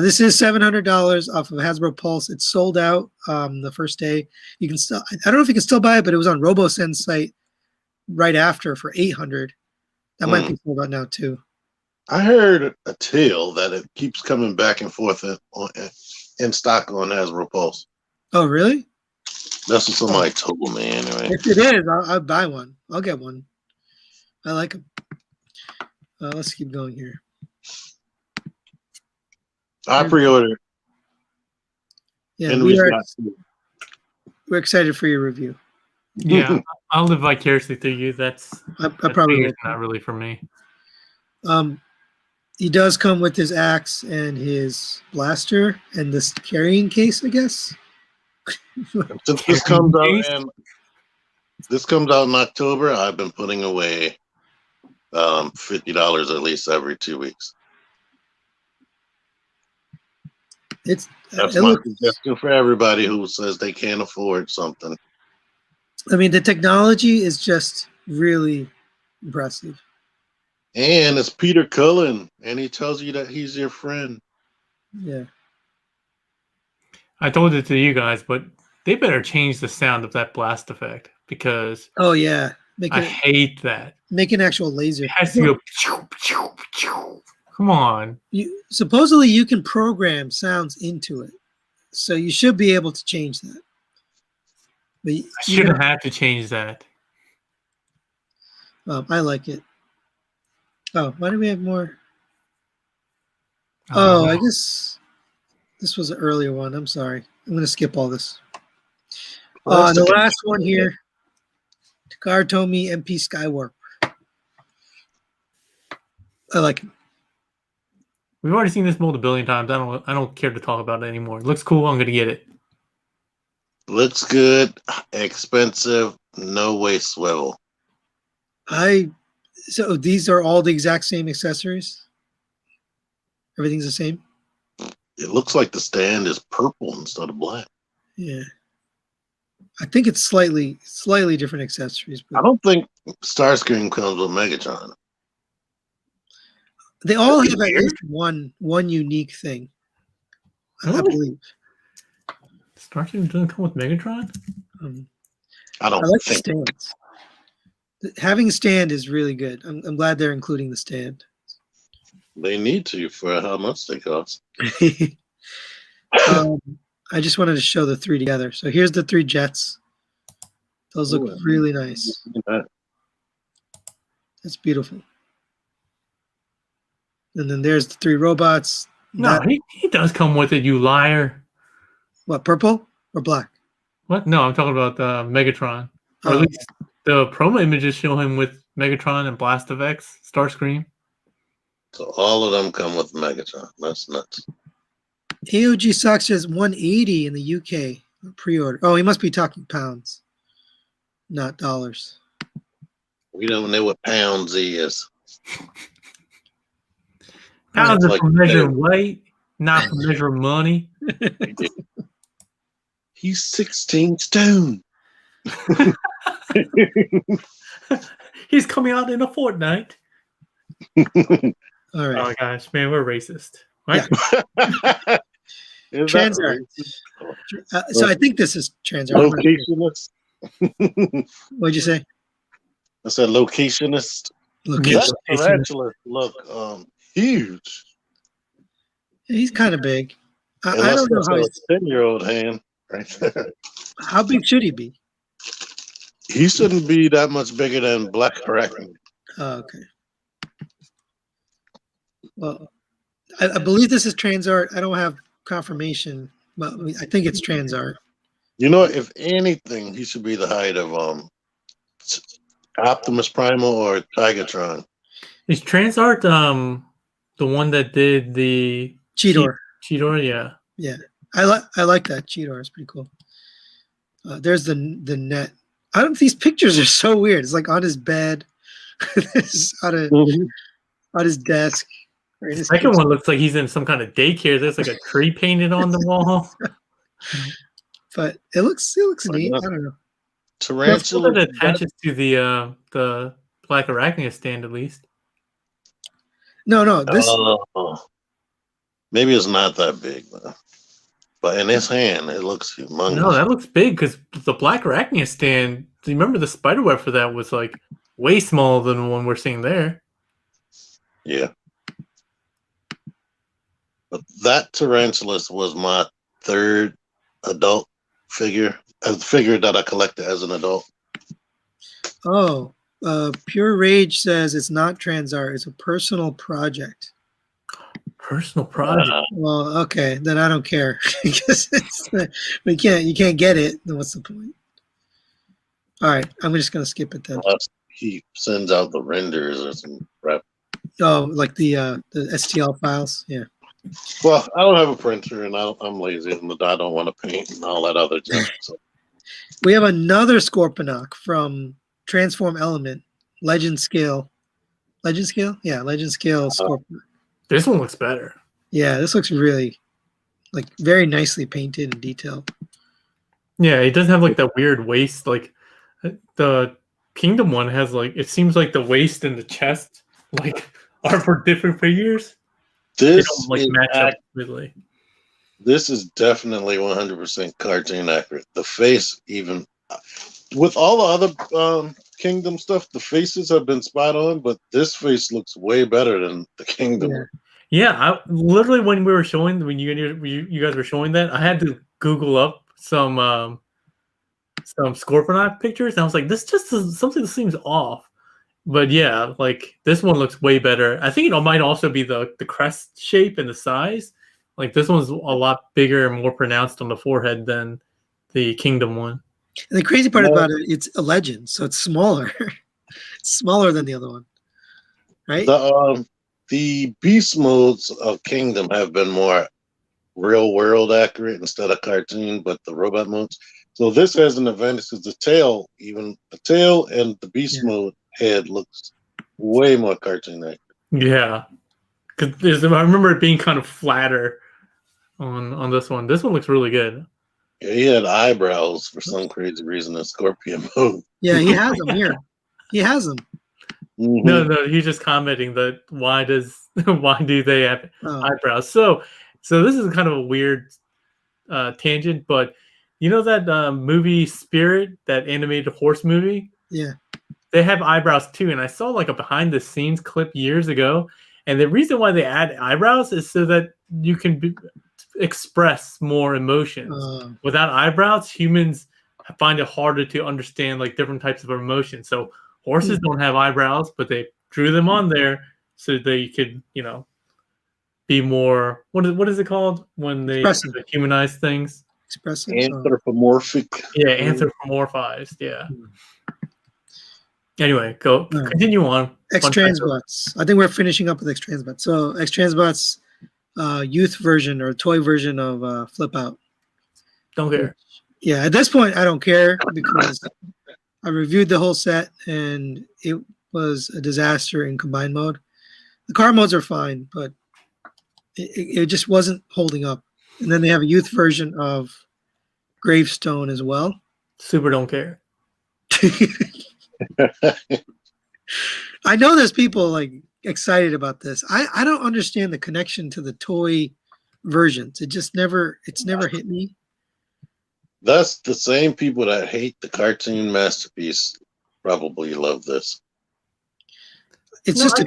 This is $700 off of Hasbro Pulse. It's sold out the first day. You can still, I don't know if you can still buy it, but it was on RoboSen's site right after for $800. That might be sold out now too. I heard a tale that it keeps coming back and forth in stock on Hasbro Pulse. Oh, really? That's what somebody told me anyway. If it is, I'll buy one. I'll get one. I like them. Let's keep going here. I pre-ordered. Yeah, we're excited for your review. Yeah, I'll live vicariously through you. That's I probably will. Not really for me. He does come with his axe and his blaster and this carrying case, I guess. Since this comes out in October, I've been putting away $50 at least every 2 weeks. That's my suggestion for everybody who says they can't afford something. I mean, the technology is just really impressive. And it's Peter Cullen, and he tells you that he's your friend. Yeah. I told it to you guys, but they better change the sound of that blast effect because Oh yeah. I hate that. Make an actual laser. It has to go. Pew, pew, pew. Come on. Supposedly you can program sounds into it, so you should be able to change that. But I shouldn't have to change that. I like it. Oh, why do we have more? I guess this was an earlier one. I'm sorry. I'm going to skip all this. The last one here. Takara Tomy MP Skywarp. I like it. We've already seen this mold a billion times. I don't care to talk about it anymore. It looks cool. I'm going to get it. Looks good. Expensive. No waste swivel. So these are all the exact same accessories? Everything's the same? It looks like the stand is purple instead of black. Yeah. I think it's slightly different accessories. But I don't think Starscream comes with Megatron. they all have at least one unique thing. Really? I believe. Starscream doesn't come with Megatron? I like think. the stands. Having a stand is really good. I'm glad they're including the stand. They need to for how much they cost. I just wanted to show the three together. So here's the three jets. Those look really nice. That's beautiful. And then there's the three robots. No, he does come with it, you liar. What, purple or black? What? No, I'm talking about Megatron. Or at least the promo images show him with Megatron and Blast of X, Starscream. So all of them come with Megatron. That's nuts. AOG Sock says 180 in the UK pre-order. Oh, he must be talking pounds, not dollars. We don't know what pounds is. Pounds are for measuring weight, not for measuring money. He's 16 stone. He's coming out in a fortnight. All right. Oh my gosh, man, we're racist. Right? Yeah. Transart. So I think this is Transart. Locationist. What'd you say? I said locationist. That tarantula look huge. He's kind of big. I don't know how he's 10-year-old hand right there. How big should he be? He shouldn't be that much bigger than Black Arachne. Oh, okay. Well, I believe this is Transart. I don't have confirmation, but I think it's Transart. You know, if anything, he should be the height of Optimus Primal or Tigatron. Is Transart the one that did the Cheetor? Cheetor, yeah. Yeah, I like that Cheetor. It's pretty cool. There's the net. These pictures are so weird. It's like on his bed, on his desk. The second one looks like he's in some kind of daycare. There's like a tree painted on the wall. But it looks neat. I don't know. Tarantula that attaches to the Black Arachnia stand at least. No. This maybe it's not that big, but in his hand it looks humongous. No, that looks big because the Black Arachnia stand. Do you remember the spiderweb for that was like way smaller than the one we're seeing there? Yeah. But that Tarantulas was my third adult figure, a figure that I collected as an adult. Oh, Pure Rage says it's not Transart. It's a personal project. Personal project. Well, okay, then I don't care because you can't get it. Then what's the point? All right, I'm just gonna skip it then. Unless he sends out the renders or some crap. Oh, like the STL files, yeah. Well, I don't have a printer, and I'm lazy, and I don't want to paint and all that other junk. So. We have another Scorponok from Transform Element, Legend Scale. Legend Scale? Yeah, Legend Scale Scorponok. This one looks better. Yeah, this looks really, like, very nicely painted and detailed. Yeah, it doesn't have, like, that weird waist. Like, the Kingdom one has, like, it seems like the waist and the chest like are for different figures. This They don't like is match up really. this is definitely 100% cartoon accurate. The face, even with all the other Kingdom stuff, the faces have been spot on, but this face looks way better than the Kingdom. Yeah. Yeah, I literally when you guys were showing that, I had to Google up some Scorponok pictures, and I was like, this just something that seems off. But yeah, like this one looks way better. I think it might also be the crest shape and the size. Like this one's a lot bigger and more pronounced on the forehead than the Kingdom one. And the crazy part about it, it's a legend, so it's smaller. It's smaller than the other one, right? The beast modes of Kingdom have been more real world accurate instead of cartoon, but the robot modes. So this has an advantage because the tail and the beast mode head looks way more cartoon accurate. Yeah, because I remember it being kind of flatter on this one. This one looks really good. Yeah, he had eyebrows for some crazy reason in Scorpion mode. Yeah, he has them here. He has them. Mm-hmm. No, he's just commenting that why do they have eyebrows? So this is kind of a weird tangent, but you know that movie Spirit, that animated horse movie? Yeah. They have eyebrows too, and I saw like a behind the scenes clip years ago, and the reason why they add eyebrows is so that you can express more emotions. Without eyebrows, humans find it harder to understand like different types of emotions. So horses don't have eyebrows, but they drew them on there so they could, be more. What is it called when they humanize things? Expressive. Anthropomorphic. Yeah, anthropomorphized. Yeah. Anyway, continue on. X-Transbots. I think we're finishing up with X-Transbots. So X-Transbots youth version or toy version of Flip Out. Don't care. Yeah, at this point I don't care because I reviewed the whole set and it was a disaster in combined mode. The car modes are fine, but it just wasn't holding up. And then they have a youth version of Gravestone as well. Super don't care. I know there's people like excited about this. I don't understand the connection to the toy versions. It's never hit me. That's the same people that hate the cartoon masterpiece probably love this. It's just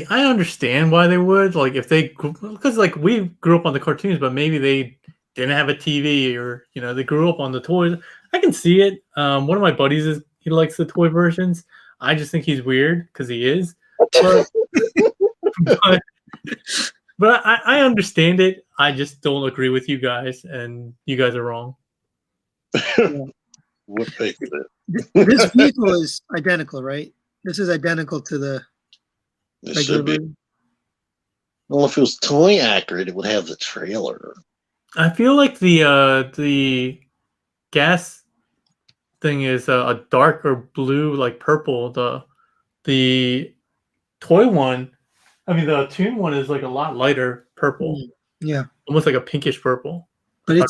I understand why they would, like, if they, because like we grew up on the cartoons, but maybe they didn't have a TV or they grew up on the toys. I can see it. One of my buddies he likes the toy versions. I just think he's weird because he is. But I understand it. I just don't agree with you guys, and you guys are wrong. What fake is it? This vehicle is identical, right? This is identical to the regular version. Well, if it was toy accurate, it would have the trailer. I feel like the gas thing is a darker blue, like purple. The toy one, the toon one is like a lot lighter purple. Yeah, almost like a pinkish purple. But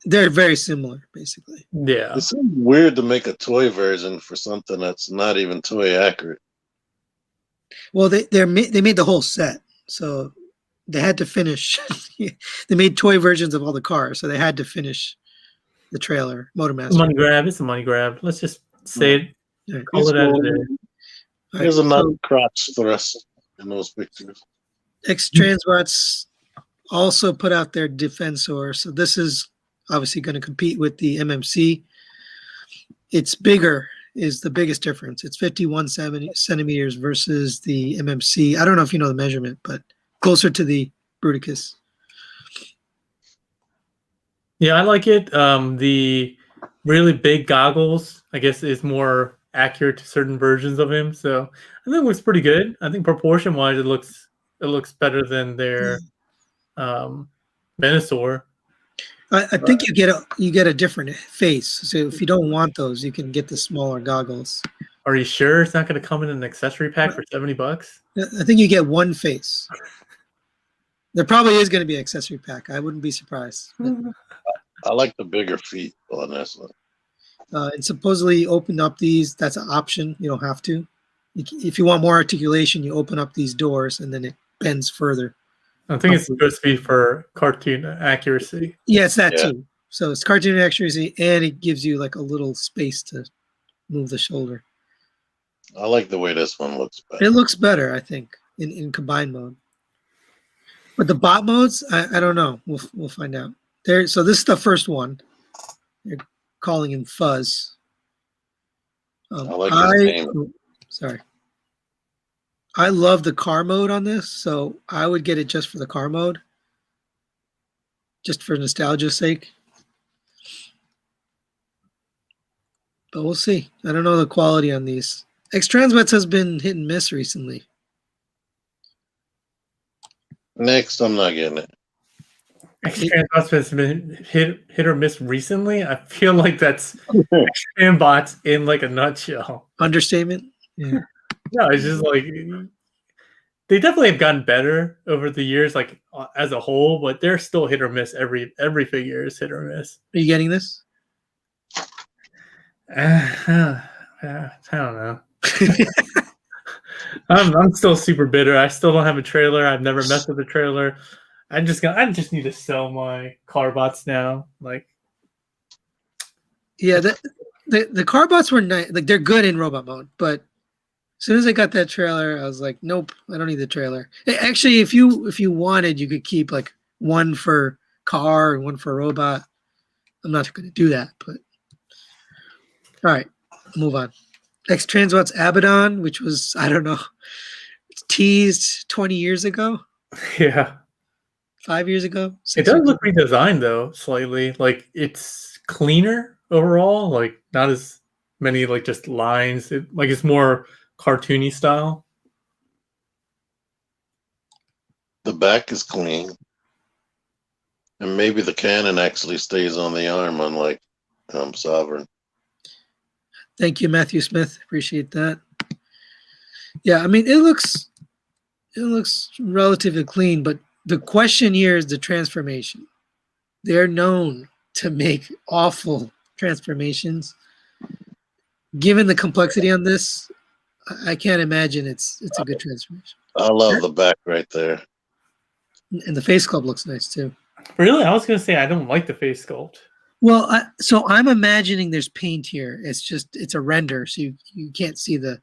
they're very similar, basically. Yeah, it seems weird to make a toy version for something that's not even toy accurate. Well, they made the whole set, so they had to finish. They made toy versions of all the cars, so they had to finish the trailer. Motormaster. Money grab. It's a money grab. Let's just say it. Yeah. Call it out there. There's another crotch thrust in those pictures. X-Transbots also put out their Defensor, so this is obviously going to compete with the MMC. It's bigger is the biggest difference. It's 51 centimeters versus the MMC. I don't know if you know the measurement, but closer to the Bruticus. Yeah, I like it. The really big goggles, I guess, is more accurate to certain versions of him. So I think it looks pretty good. I think proportion-wise, it looks better than their Venusaur. I think you get a different face. So if you don't want those, you can get the smaller goggles. Are you sure it's not going to come in an accessory pack for $70? I think you get one face. There probably is going to be an accessory pack. I wouldn't be surprised. I like the bigger feet on this one. And supposedly open up these. That's an option. You don't have to. If you want more articulation, you open up these doors, and then it bends further. I think it's supposed to be for cartoon accuracy. Yeah, it's that Yeah. too. So it's cartoon accuracy, and it gives you like a little space to move the shoulder. I like the way this one looks better. It looks better, I think, in combined mode. But the bot modes, I don't know. We'll find out. So this is the first one. They're calling him Fuzz. I like his name. Sorry. I love the car mode on this, so I would get it just for the car mode, just for nostalgia's sake. But we'll see. I don't know the quality on these. X-Transmets has been hit and miss recently. Next, I'm not getting it. X-Transbots has been hit or miss recently. I feel like that's X-Transbots in like a nutshell. Understatement? Yeah. No, it's just like they definitely have gotten better over the years, like as a whole, but they're still hit or miss. Every figure is hit or miss. Are you getting this? I don't know. I'm still super bitter. I still don't have a trailer. I've never messed with a trailer. I just need to sell my Carbots now. Like, yeah, the Carbots were nice. Like, they're good in robot mode, but as soon as I got that trailer, I was like, nope, I don't need the trailer. Actually, if you wanted, you could keep like one for car and one for robot. I'm not going to do that, but all right, move on. X-Transbots Abaddon, which was, I don't know, it's teased 20 years ago. yeah. 5 years ago. It does look redesigned though, slightly. Like it's cleaner overall. Like not as many like just lines. It's more cartoony style. The back is clean, and maybe the cannon actually stays on the arm, unlike Sovereign. Thank you, Matthew Smith. Appreciate that. Yeah, I mean it looks relatively clean, but the question here is the transformation. They're known to make awful transformations. Given the complexity on this, I can't imagine it's a good transformation. I love the back right there. And the face sculpt looks nice too. Really? I was going to say I don't like the face sculpt. Well, so I'm imagining there's paint here. It's a render, so you can't see the.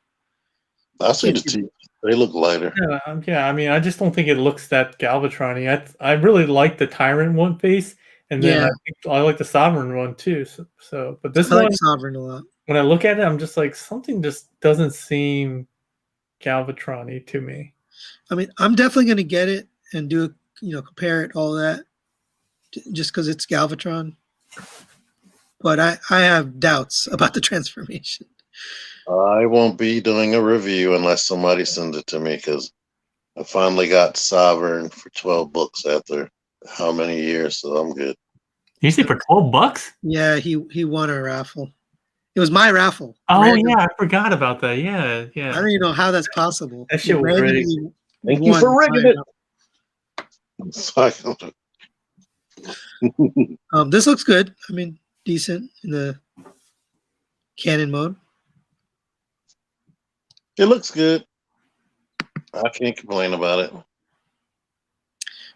I see the teeth. They look lighter. Yeah. I mean, I just don't think it looks that Galvatron-y. I really like the Tyrant one face, and then I like the Sovereign one too. But this one, I like Sovereign a lot. When I look at it, I'm just like something just doesn't seem Galvatron-y to me. I mean, I'm definitely going to get it and do compare it, all that, just because it's Galvatron. But I have doubts about the transformation. I won't be doing a review unless somebody sends it to me, because I finally got Sovereign for 12 books after how many years, so I'm good. You see for $12? Yeah, he won a raffle. It was my raffle. Oh yeah, I forgot about that. Yeah. I don't even know how that's possible. That shit was rigged. Thank you for rigging it. This looks good. I mean, decent in the cannon mode. It looks good. I can't complain about it. All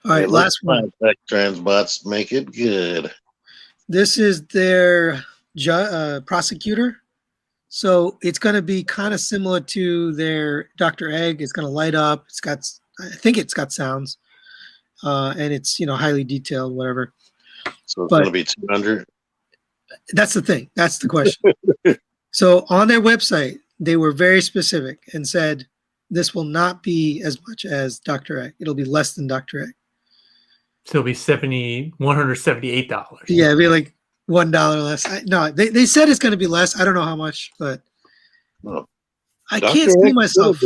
right, last one. Transbots make it good. This is their prosecutor. So it's going to be kind of similar to their Dr. Egg. It's going to light up. I think it's got sounds. And it's, highly detailed, whatever. So it's going to be 200? That's the thing. That's the question. So on their website, they were very specific and said, this will not be as much as Dr. Egg. It'll be less than Dr. Egg. So it'll be $178. Yeah, it'll be like $1 less. No, they said it's going to be less. I don't know how much, but I can't see myself.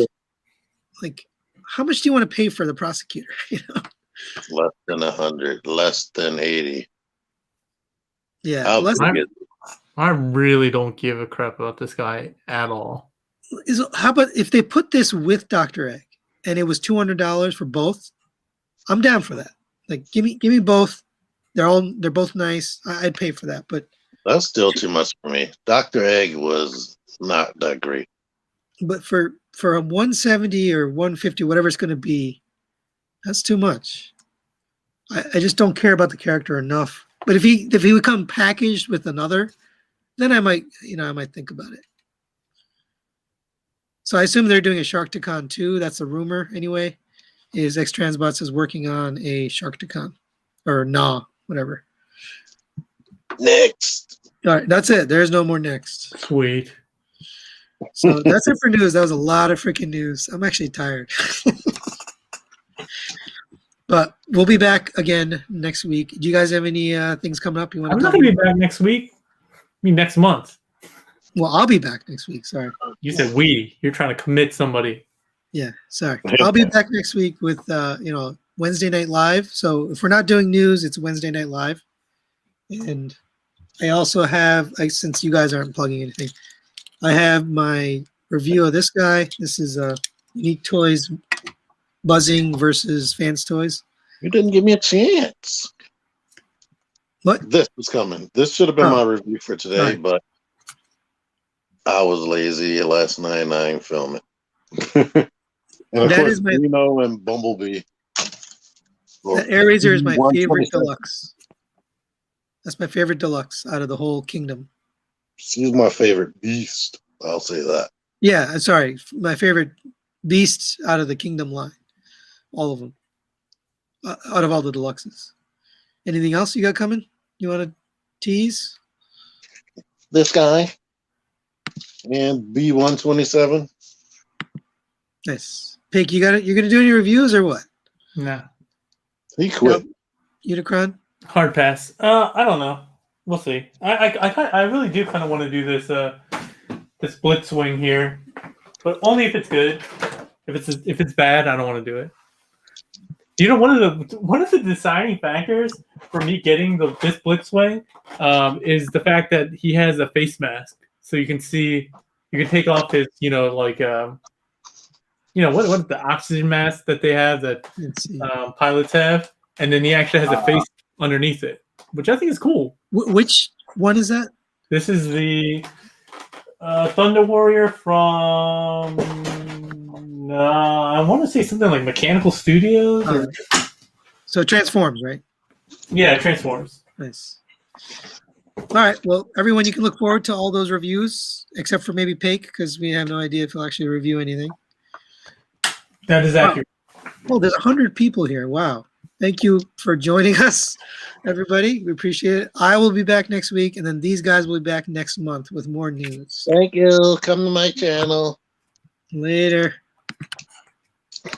Like, how much do you want to pay for the prosecutor? Less than 100, less than 80. Yeah, I really don't give a crap about this guy at all. How about if they put this with Dr. Egg and it was $200 for both? I'm down for that. Like, give me both. They're both nice. I'd pay for that, but that's still too much for me. Dr. Egg was not that great. But for for a 170 or 150, whatever it's going to be, that's too much. I just don't care about the character enough. But if he would come packaged with another, then I might think about it. So I assume they're doing a Sharkticon too. That's a rumor anyway. Is X Transbots is working on a Sharkticon or whatever. Next. All right, that's it. There's no more next. Sweet. So that's it for news. That was a lot of freaking news. I'm actually tired. But we'll be back again next week. Do you guys have any things coming up you want to I'm talk not going to about? be back next week. I mean, next month. Well, I'll be back next week. Sorry. You said we. You're trying to commit somebody. Yeah, sorry. I'll be back next week with Wednesday Night Live. So if we're not doing news, it's Wednesday Night Live. And I also have, since you guys aren't plugging anything, I have my review of this guy. This is Unique Toys Buzzing versus Fans Toys. You didn't give me a chance. What? This was coming. This should have been my review for today, Right. but I was lazy last night and I ain't filming. And of That course, is my- Reno and Bumblebee. The Air Razor is my favorite 127. deluxe. That's my favorite deluxe out of the whole kingdom. She's my favorite beast. I'll say that. Yeah, I'm sorry. My favorite beasts out of the kingdom line. All of them. Out of all the deluxes. Anything else you got coming? You want to tease? This guy and B127. Nice. Pig, you're gonna do any reviews or what? Nah. He quit. Unicron? Hard pass. I don't know. We'll see. I really do kind of want to do this this blitz swing here, but only if it's good. If it's bad, I don't want to do it. You know, one of the deciding factors for me getting this blitz swing is the fact that he has a face mask, so you can take off his what the oxygen mask that they have that Let's see. pilots have, and then he actually has a face underneath it, which I think is cool. Which one is that? This is the Thunder Warrior from I want to say something like Mechanical Studios. Or, So it transforms, right? yeah, it transforms. Nice. All right. Well, everyone, you can look forward to all those reviews, except for maybe Pake, because we have no idea if he'll actually review anything. That is accurate. Well, there's 100 people here. Wow. Thank you for joining us, everybody. We appreciate it. I will be back next week, and then these guys will be back next month with more news. Thank you. Come to my channel. Later.